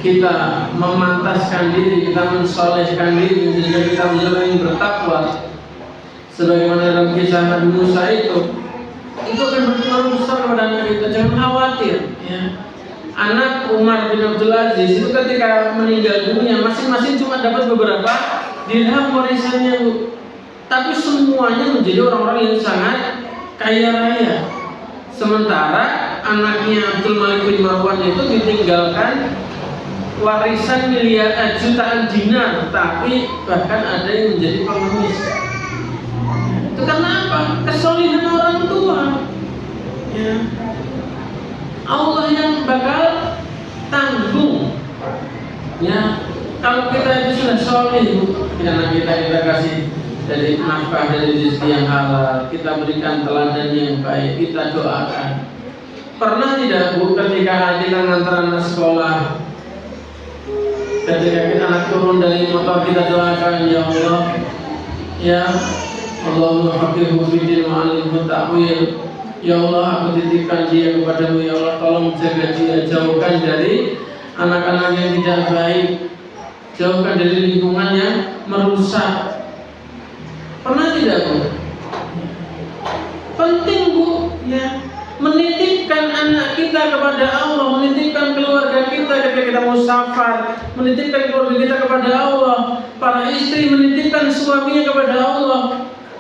kita memantaskan diri, kita mensolehkan diri, sehingga kita menjadi yang bertakwa, sebagaimana dalam kisah Nabi Musa itu akan berpengaruh besar kepada anak kita. Jangan khawatir ya. Anak Umar bin Abdul Aziz itu ketika meninggal dunia, masing-masing cuma dapat beberapa dirham warisannya Bu. Tapi semuanya menjadi orang-orang yang sangat kaya raya. Sementara anaknya Abdul Malik bin Marwan itu ditinggalkan warisan miliaran jutaan dinar, tapi bahkan ada yang menjadi pengemis. Itu karena apa? Kesolehan orang tua ya. Allah yang bakal tanggung ya. Kalau kita itu sudah soleh Bu, karena kita kasih dari nafkah dari rezeki yang halal, kita berikan teladan yang baik, kita doakan. Pernah tidak Bu, ketika kita ngantar anak sekolah, ketika kita anak turun dari motor, kita doakan, ya Allah ya Allahumma faqihhu fiddin wa 'allimhu ta'wil. Ya Allah, aku titipkan dia kepadamu, ya Allah, tolong jaga dia, jauhkan dari anak-anak yang tidak baik, jauhkan dari lingkungan yang merusak. Pernah tidak Bu? Penting Bu ya, menitipkan anak kita kepada Allah, menitipkan keluarga kita ketika kita mau safar, menitipkan keluarga kita kepada Allah. Para istri menitipkan suaminya kepada Allah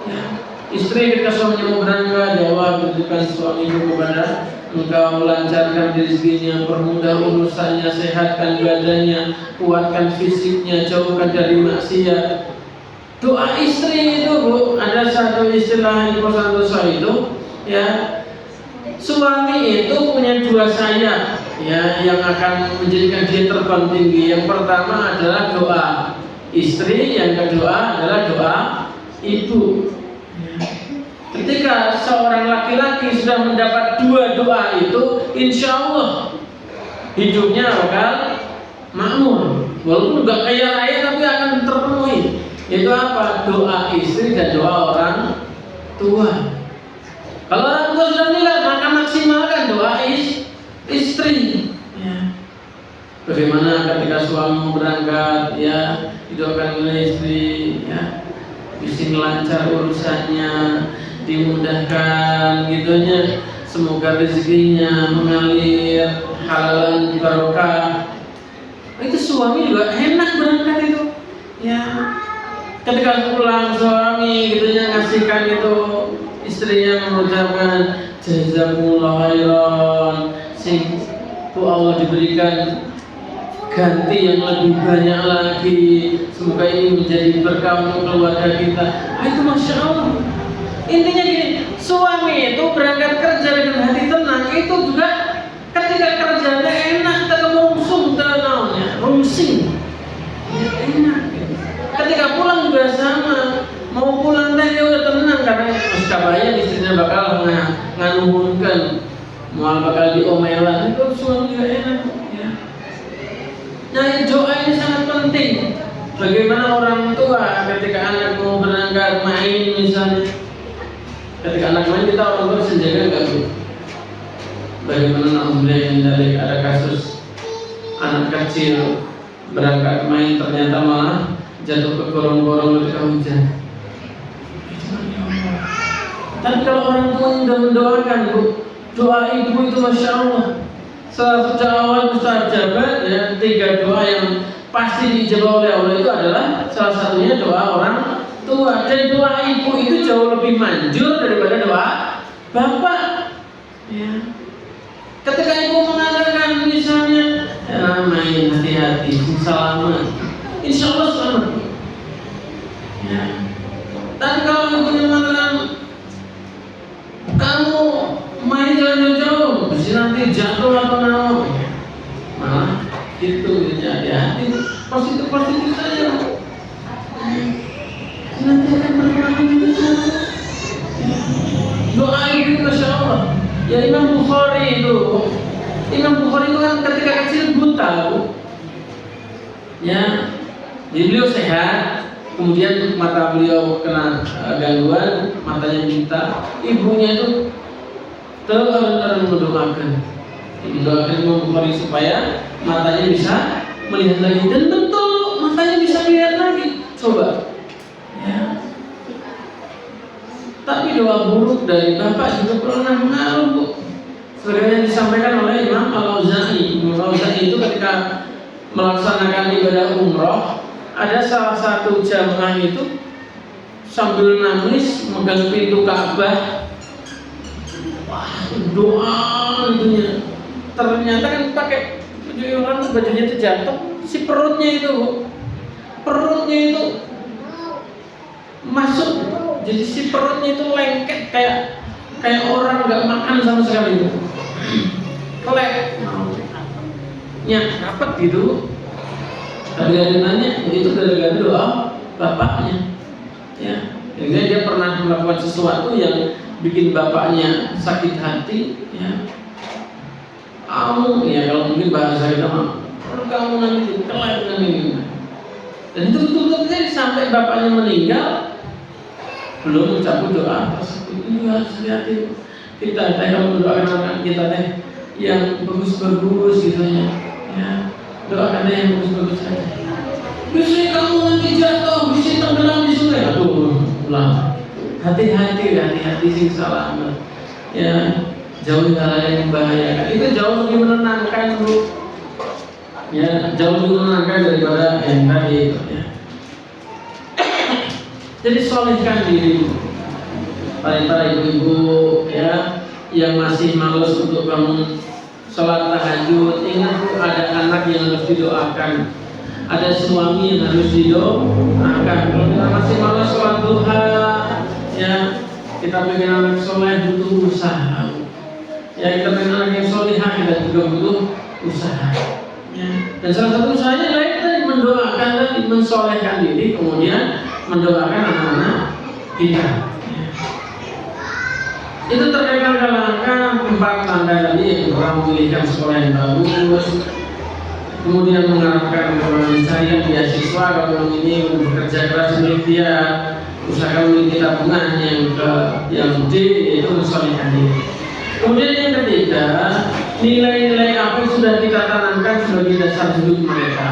ya. Istri ketika suaminya mau berangkat, jawab, menitipkan suaminya kepada Engkau, lancarkan rezekinya, permudah urusannya, sehatkan badannya, kuatkan fisiknya, jauhkan dari maksiat. Doa istri itu Bu, ada satu istilah di Kosan Dosa itu ya, suami itu punya dua sayap ya, yang akan menjadikan dia terbang tinggi. Yang pertama adalah doa istri, yang kedua adalah doa ibu. Ketika seorang laki-laki sudah mendapat dua doa itu, insya Allah hidupnya bakal makmur. Walaupun nggak kaya raya tapi akan terpenuhi. Itu apa? Doa istri dan doa orang tua. Kalau orang tua sudah meninggal, maka maksimal doa istri. Ya. Bagaimana ketika suami berangkat, ya didoakan oleh istri, ya bisa lancar urusannya, dimudahkan gitunya, semoga rezekinya mengalir halalan barokah. Itu suami juga enak berangkat itu, ya. Ketika pulang suami gitunya ngasihkan itu, istrinya mengucapkan jazakumullah khairan, sing Allah diberikan ganti yang lebih banyak lagi, semoga ini menjadi berkah untuk keluarga kita. Itu Masya Allah. Intinya gini, suami itu berangkat kerja dengan hati tenang, itu juga ketika kerjanya enak, terungsung tenaunya, rungsing, ya, enak. Ketika pulang juga sama, mau pulang teh dia udah tenang karena kabaya istrinya bakal nganuhunkan, mau bakal diomelan, itu suami juga enak. Ya. Nah, doa ini sangat penting. Bagaimana orang tua ketika anak mau berangkat main misalnya, ketika anak main kita orang tua bisa jaga nggak bu? Bagaimana alhamdulillah yang dari ada kasus anak kecil berangkat main ternyata malah jatuh ke gorong-gorong ketika hujan. Tapi kalau orang tua sudah mendoakan bu, doa ibu itu Masya Allah. Salah satu awal mustajabah, ya, 3 doa yang pasti dijawab oleh Allah itu adalah salah satunya doa orang tua. Dan doa ibu itu jauh lebih manjur daripada doa bapak. Ya. Ketika ibu mengatakan misalnya, ya, main hati-hati, selamat, insya Allah selamat. Ya. Dan kalau ibunya mengatakan kamu main jauh-jauh, bisa nanti jatuh atau naon, malah gitu, hati-hati, positif saja. Nanti akan berkembang juga. Doa itu Masya Allah. Ya Imam Bukhari itu kan ketika kecil buta, bu. Ya, jadi beliau sehat. Kemudian mata beliau kena gangguan, matanya buta. Ibunya itu terus mendoakan Imam Bukhari supaya matanya bisa melihat lagi, dan betul matanya bisa melihat lagi. Coba, ya. Tapi doa buruk dari bapak juga pernah mengaruh, bu. Sebagaimana disampaikan oleh Imam Al-Auza'i. Imam Al-Auza'i itu ketika melaksanakan ibadah umroh, ada salah satu jamaah itu sambil nangis megang pintu Ka'bah. Wah, doa itunya. Ternyata kan pakai baju orang, bajunya itu jatuh, si perutnya itu, bu. Perutnya itu masuk, jadi si perutnya itu lengket kayak orang nggak makan sama sekali itu. Kelek, ya rapet gitu. Tadi ada nanya, itu gara-gara doa bapaknya. Ya, sehingga dia pernah melakukan sesuatu yang bikin bapaknya sakit hati. Ya, kamu, ya kalau mungkin bahasa kita mah, kamu nanti kelek dengan ini. Dan itu betul-betul sampai bapaknya meninggal belum mencabut doa tersebut. Itu harus hati-hati. Kita kalau mendoakan anak kita yang bagus-bagus gitu ya, doakan yang bagus-bagus saja. Bisa kamu nanti jatuh, bisa tenggelam di sungai. Aduh, ulang. Hati-hati sing selamat. Ya, jauh hal yang membahayakan. Itu jauh lebih menenangkan, bu. Ya, jauh lebih menenangkan daripada yang tadi itu. Ya. Jadi solehkan diri, para ibu-ibu ya yang masih malas untuk bangun sholat tahajud. Ingat, bu, ada anak yang harus didoakan, ada suami yang harus didoakan. Kalau kita masih malas sholat duha, ya kita pengen anak soleh butuh usaha. Ya kita pengen anak yang solehah, kita juga butuh usaha. Ya. Dan salah satu usahanya lain tadi mendoakan, tadi mensolehkan diri, kemudian mendoakan anak-anak kita. Ya. Itu terkalahkan 4 tanda tadi, yang orang memilihkan sekolah yang bagus, kemudian mengharapkan orang mencari beasiswa, kalau ini bekerja keras dia usahakan memiliki tabungan yang D, yaitu mensolehkan diri. Kemudian yang ketiga, nilai-nilai apa yang sudah kita tanamkan sebagai dasar hidup mereka.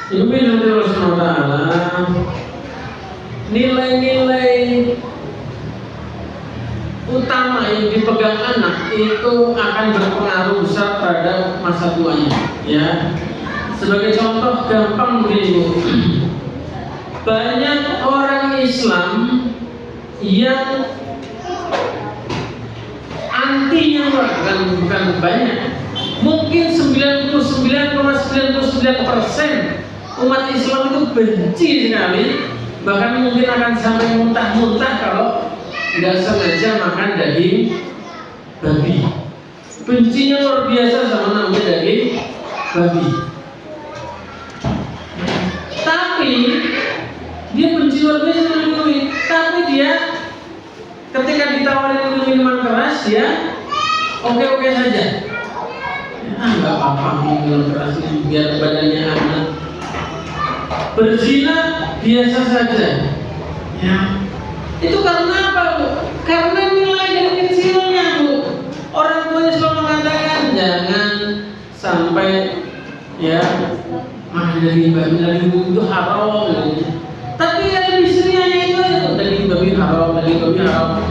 Ini nilai-nilai utama yang dipegang anak itu akan berpengaruh besar terhadap masa tuanya. Ya, sebagai contoh gampang begini, banyak orang Islam yang antinya bukan banyak, mungkin 99,99% umat Islam itu benci sekali, bahkan mungkin akan sampai muntah-muntah kalau nggak sengaja makan daging babi. Bencinya luar biasa sama namanya daging babi. Tapi dia benci luar biasa sama daging, tapi dia ketika ditawarin minum minuman keras, dia oke-oke saja. Nggak apa-apa minum keras ini biar badannya hangat. Berzina biasa saja. Ya. Itu karena apa, Bu? Karena nilai dari kecilnya, Bu. Orang tuanya selalu mengatakan jangan sampai ya makan daging babi itu haram. Tapi yang istrinya itu daging babi haram.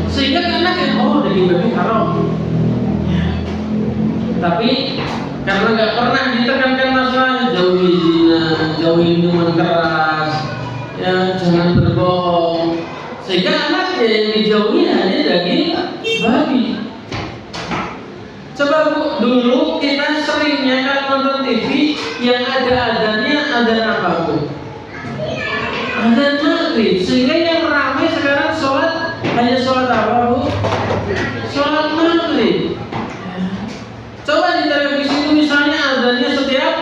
Sehingga anaknya daging babi haram. Ya. Tapi karena nggak pernah ditekankan masalah jauhi zina, jauhi minuman keras, ya jangan berbohong, sehingga anaknya yang dijauhi hanya daging babi. Coba Bu, dulu kita seringnya kalau nonton TV yang ada adanya adzan apa Bu? Adzan maghrib, sehingga yang ramai sekarang sholat hanya sholat apa Bu? Sholat maghrib. Coba di televisi itu misalnya adzannya setiap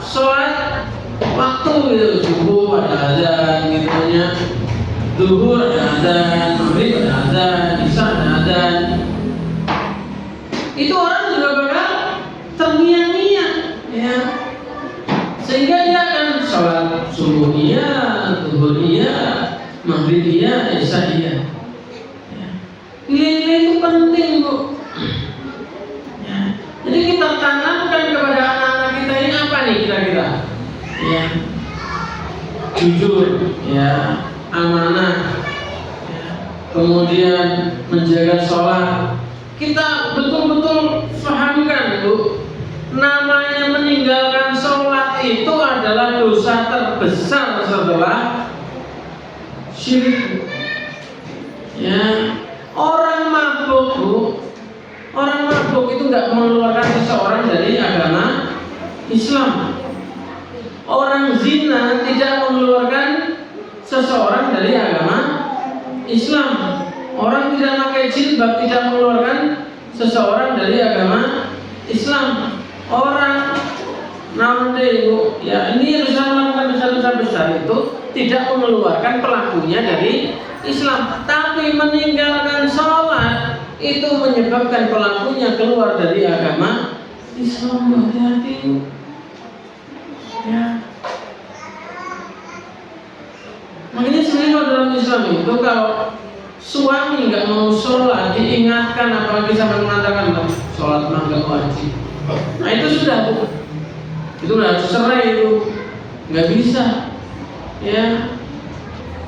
sholat waktu gitu, subuh ada adzan gitu ya, zuhur ada adzan, maghrib ada adzan, isya ada adzan. Itu orang juga bakal terngiang-ngiang ya, sehingga dia akan sholat subuh iya, zuhur iya, maghrib iya, isya iya. Nilai-nilai itu penting Bu. Jadi kita tanamkan kepada anak-anak kita ini apa nih kira-kira? Ya, jujur, ya, amanah, ya, kemudian menjaga sholat. Kita betul-betul fahamkan Bu, namanya meninggalkan sholat itu adalah dosa terbesar setelah syirik. Ya, orang mabuk Bu, orang mabuk itu nggak mengeluarkan seseorang dari agama Islam. Orang zina tidak mengeluarkan seseorang dari agama Islam. Orang tidak pakai jilbab tidak mengeluarkan seseorang dari agama Islam. Orang namanya ya ini yang bisa melakukan dosa-dosa besar itu tidak mengeluarkan pelakunya dari Islam. Tapi meninggalkan sholat itu menyebabkan pelakunya keluar dari agama Islam. Hati-hati ya. Makanya sebenarnya kalau dalam Islam itu kalau suami nggak mau sholat diingatkan, apalagi sampai mengatakan sholat mah nggak wajib, nah itu sudah Bu, itu udah cerai itu, nggak bisa ya.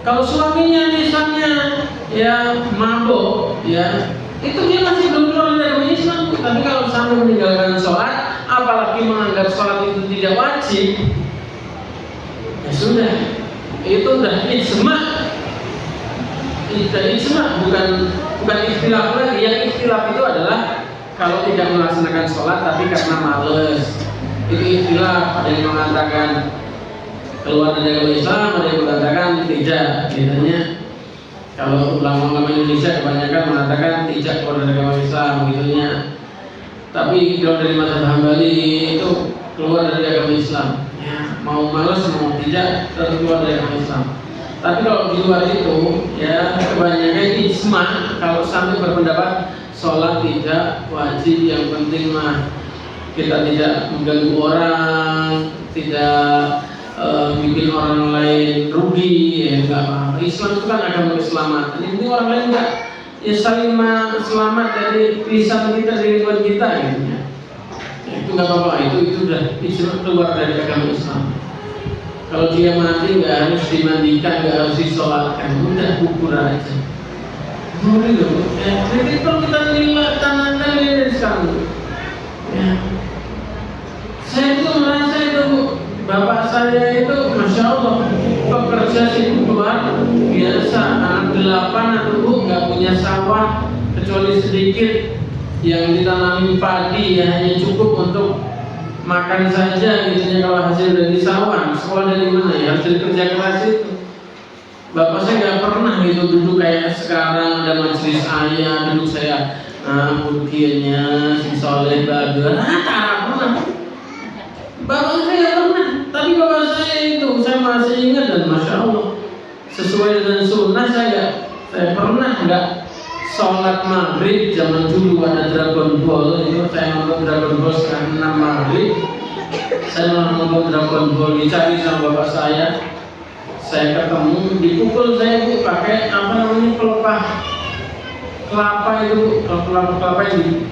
Kalau suaminya misalnya ya mabuk ya, itu dia masih belum keluar dari Islam. Tapi kalau sampai meninggalkan sholat, apalagi menganggap sholat itu tidak wajib, ya sudah, itu udah ijma. Bukan ikhtilaf lagi. Yang ikhtilaf itu adalah kalau tidak melaksanakan sholat tapi karena males, itu ikhtilaf. Ada yang mengatakan keluar dari agama Islam, ada yang mengatakan tidak. Biasanya kalau ulama-ulama Indonesia kebanyakan mengatakan tidak keluar dari agama Islam gitunya. Tapi kalau dari mazhab Hambali itu keluar dari agama Islam. Ya, mau malas mau tidak tetap keluar dari agama Islam. Tapi kalau di luar itu ya kebanyakan ijma kalau sampai berpendapat sholat tidak wajib, yang penting mah kita tidak mengganggu orang, tidak bikin orang lain rugi, ya nggak apa-apa. Islam itu kan agama keselamatan. Ini orang lain ya saling selamat dari pisah kita dari lingkungan kita gitu ya. Itu nggak apa-apa, itu udah keluar dari agama Islam. Kalau dia mati nggak harus dimandikan, nggak harus disolatkan, udah kubur aja. Boleh loh, ya. Jadi kalau kita tanamkan ini sekarang, ya. Saya itu merasa itu bapak saya itu, masya Allah, pekerja sibuk luar biasa. Anak 8 atau bu nggak punya sawah kecuali sedikit yang ditanami padi, ya hanya cukup untuk makan saja gitu ya. Kalau hasil dari sawah, sekolah dari mana ya? Hasil kerja keras itu. Bapak saya nggak pernah gitu duduk kayak sekarang ada majelis ayah, duduk saya mungkinnya si soleh bagus, tak pernah. Bapak saya nggak pernah, tapi bapak saya itu saya masih ingat dan masya Allah sesuai dengan sunnah saya pernah nggak sholat maghrib. Zaman dulu ada Dragon Ball, itu saya nonton Dragon Ball sekarang 6 maghrib. Saya nonton Dragon Ball, dicari sama bapak saya ketemu, dipukul saya itu pakai apa namanya pelepah kelapa itu, kelapa yang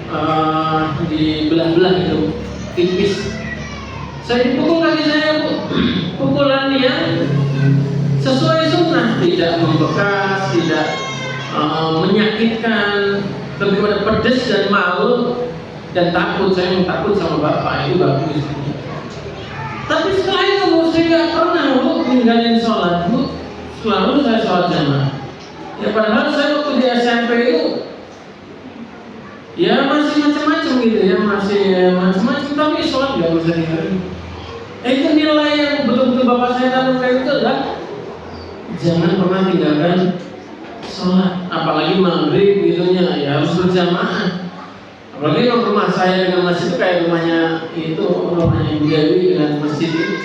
dibelah-belah itu tipis. Saya dipukul kaki saya, pukulan dia sesuai sunnah, tidak membekas, tidak menyakitkan, lebih pada pedes dan malu dan takut. Saya takut sama bapak, itu bagus. Tapi setelah itu saya nggak pernah ninggalin sholat, selalu saya sholat jamaah. Ya padahal saya waktu di SMP itu ya masih macam-macam gitu ya, masih macam-macam, tapi sholat nggak bisa tinggalin. Itu nilai yang betul-betul bapak saya tanamkan itu adalah jangan pernah tinggalkan sholat, apalagi maghrib gitunya ya harus berjamaah. Apalagi kalau rumah saya dengan masjid itu kayak rumahnya Ibu Dewi dengan masjid itu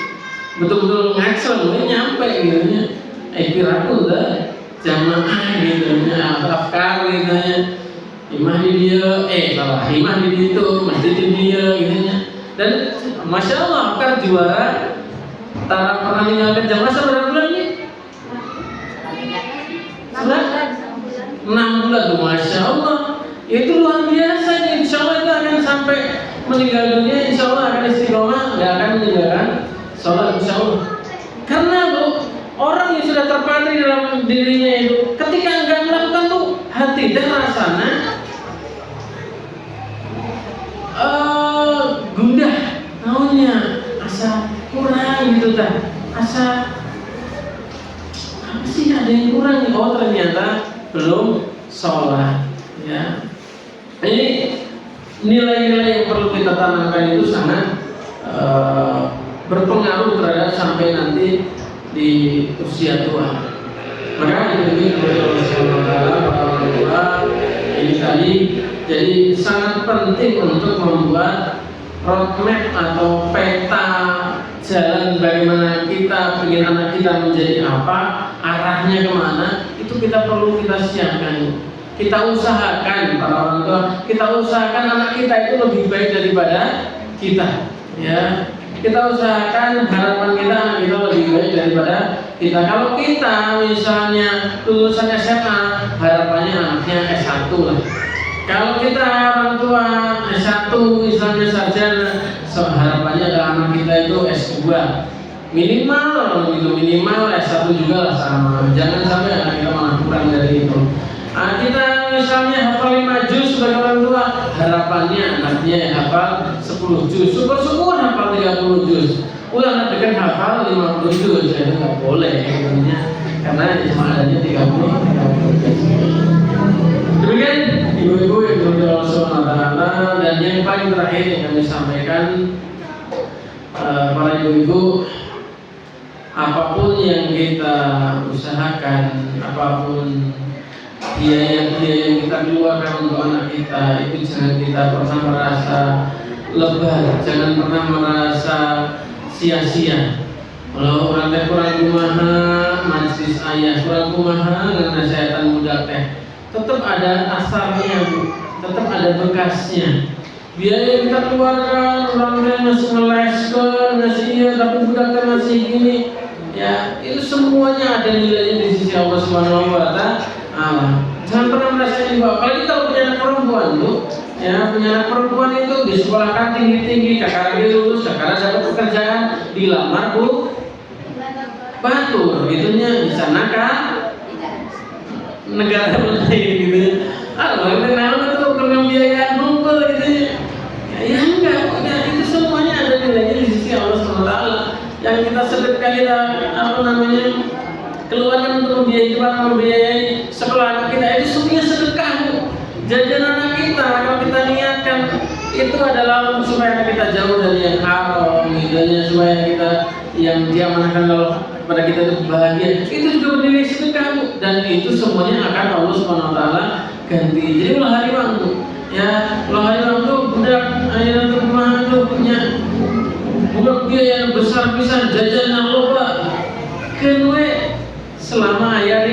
betul-betul ngaco, nyampe gitu nya. Kiraku udah jamaah gitu nya, afkar gitu nya. Imah di dia, imah di itu, masjid di dia gitu nya. Dan masya Allah afkar juara. Tak pernah meninggalkan jamaah berapa bulan ini? 6 bulan tuh, masya Allah. Itu luar biasa, insya Allah itu akan sampai meninggal dunia, insya Allah akan istiqomah, nggak akan meninggalkan sholat, insya Allah. Karena orang yang sudah terpatri dalam dirinya itu, ketika nggak melakukan tuh hati dan rasanya gundah, maunya asa kurang gitu dah, asa apa sih ada yang kurang nih? Oh ternyata belum sholat, ya. Ini nilai-nilai yang perlu kita tanamkan itu sangat berpengaruh terhadap sampai nanti di usia tua. Maka ini para orang tua ini tadi jadi sangat penting untuk membuat roadmap atau peta jalan bagaimana kita ingin anak kita menjadi apa, arahnya kemana, itu kita perlu kita siapkan. Kita usahakan para orang tua, kita usahakan anak kita itu lebih baik daripada kita, ya. Kita usahakan harapan kita anak kita lebih baik daripada kita. Kalau kita misalnya lulusan SMA, harapannya anaknya S1 lah. Kalau kita orang tua S1 misalnya sarjana, harapannya adalah anak kita itu S2. Minimal S1 juga lah sama. Jangan sampai anak kita malah kurang dari itu. Kita misalnya hafal 5 juz sebagai orang tua, harapannya anaknya hafal 10 juz. Syukur-syukur hafal 30 juz. Udah dekat hafal 50 juz, itu nggak boleh karena cuma adanya 30 juz. Demikian ibu-ibu yang dimuliakan Allah Subhanahu wa taala, dan yang paling terakhir yang kami sampaikan, para ibu-ibu, apapun yang kita usahakan, apapun biaya yang kita keluarkan untuk anak kita, itu jangan kita pernah merasa lebah, jangan pernah merasa sia-sia. Kalau orang teh kurang kumaha, majelis ayah kurang kumaha dengan nasihatan budak teh, tetap ada asarnya, tetap ada bekasnya. Biaya yang kita keluarkan, orang teh masih meleskan, masih iya, tapi budak teh masih gini, ya itu semuanya ada nilainya di sisi Allah Subhanahu wa taala. Jangan pernah merasa ini bahwa apalagi kalau punya anak perempuan tuh, ya punya anak perempuan itu disekolahkan tinggi-tinggi, kakak lulus, kakak dapat pekerjaan, dilamar bu, batur, gitunya di sana kan negara lain gitu. Kalau kenal itu pembiayaan ngumpul gitu, ya enggak, itu semuanya ada nilainya di sisi Allah SWT. Yang kita sedekah kita keluarkan untuk membiayai sekolah anak kita itu semuanya sedekah. Jajan anak kita kalau kita niatkan itu adalah supaya anak kita jauh dari yang haram, supaya kita yang diamanahkan kalau pada kita itu bahagia, itu juga bernilai sedekah dan itu semuanya akan Allah SWT ganti. Jadi ulah hari waktu, ya ulah hari waktu budak akhirnya untuk rumah itu punya budak biaya yang besar bisa jajan yang loba kenwe selama ayah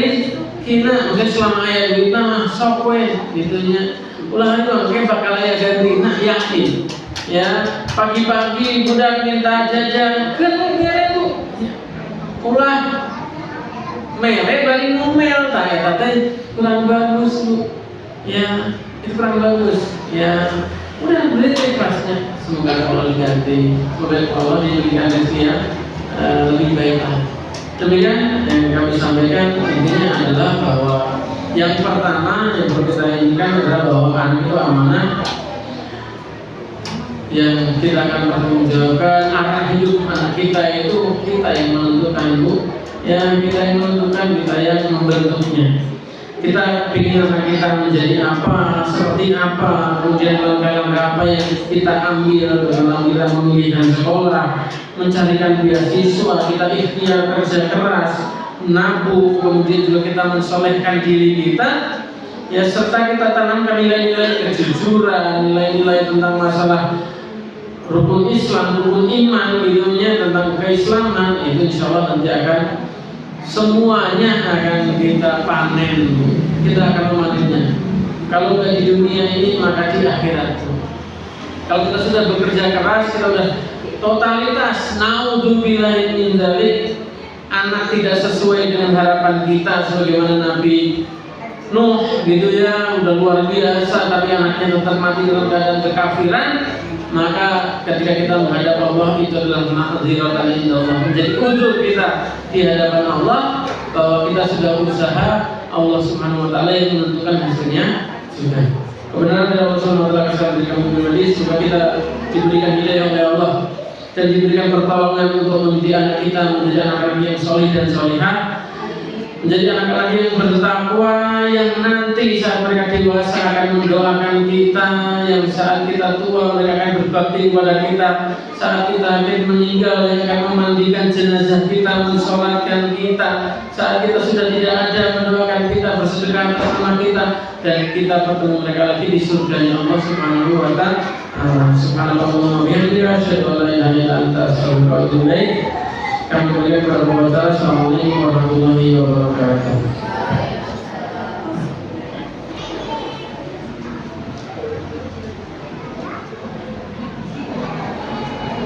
hina, mungkin selama ayah duitnya mah sokwe gitunya. Ulah hari waktu bakal ayah ganti, nah yakin ya pagi-pagi budak minta jajan kenwe biaya itu ulah mere bari ngomel tah kurang bagus bu ya, itu kurang bagus ya, udah beli ikhlasnya. Semoga Allah diganti, semoga Allah diberikan rezeki yang lebih baik lah. Demikian yang kami sampaikan, intinya adalah bahwa yang pertama yang perlu kita inginkan adalah bahwa anak itu amanah yang kita akan bertanggungjawabkan. Arah hidup anak kita itu kita yang menentukan bu, ya kita yang menentukan, kita yang membentuknya. Kita ingin anak kita menjadi apa, seperti apa, kemudian langkah-langkah apa yang kita ambil dalam kita memilihkan sekolah, mencarikan beasiswa, kita ikhtiar kerja keras, nabung, kemudian juga kita mensolehkan diri kita, ya serta kita tanamkan nilai-nilai kejujuran, nilai-nilai tentang masalah rukun Islam, rukun iman, videonya tentang keislaman, itu insya Allah nanti akan semuanya akan kita panen, kita akan memanennya. Kalau nggak di dunia ini maka di akhirat. Kalau kita sudah bekerja keras, kita sudah totalitas, naudzubillahi min dzalik, anak tidak sesuai dengan harapan kita sebagaimana Nabi Nuh gitu ya, udah luar biasa tapi anaknya tetap mati dalam keadaan kekafiran, maka ketika kita menghadap Allah itu adalah ma'dziratan indallah, menjadi uzur kita di hadapan Allah bahwa kita sudah usaha, Allah Subhanahu wa taala yang menentukan hasilnya juga. Kebenaran dari Allah Subhanahu wa taala akan diberikan pribadi, semoga kita diberikan hidayah oleh Allah dan diberikan pertolongan untuk mendidik anak kita menjadi anak-anak yang solih dan solihah, menjadi anak-anak yang bertakwa, yang nanti saat mereka dewasa akan mendoakan kita, yang saat kita tua mereka akan berbakti kepada kita, saat kita akan meninggal yang akan memandikan jenazah kita, mensolatkan kita, saat kita sudah tidak ada mendoakan kita, bersedekah bersama kita, dan kita bertemu mereka lagi di surganya Allah Subhanahu wa taala. Subhanallah wa bihamdihi, asyhadu an la ilaha illa anta, astaghfiruka wa atubu ilaik. Kami berikan kepada Allah. Assalamualaikum warahmatullahi wabarakatuh.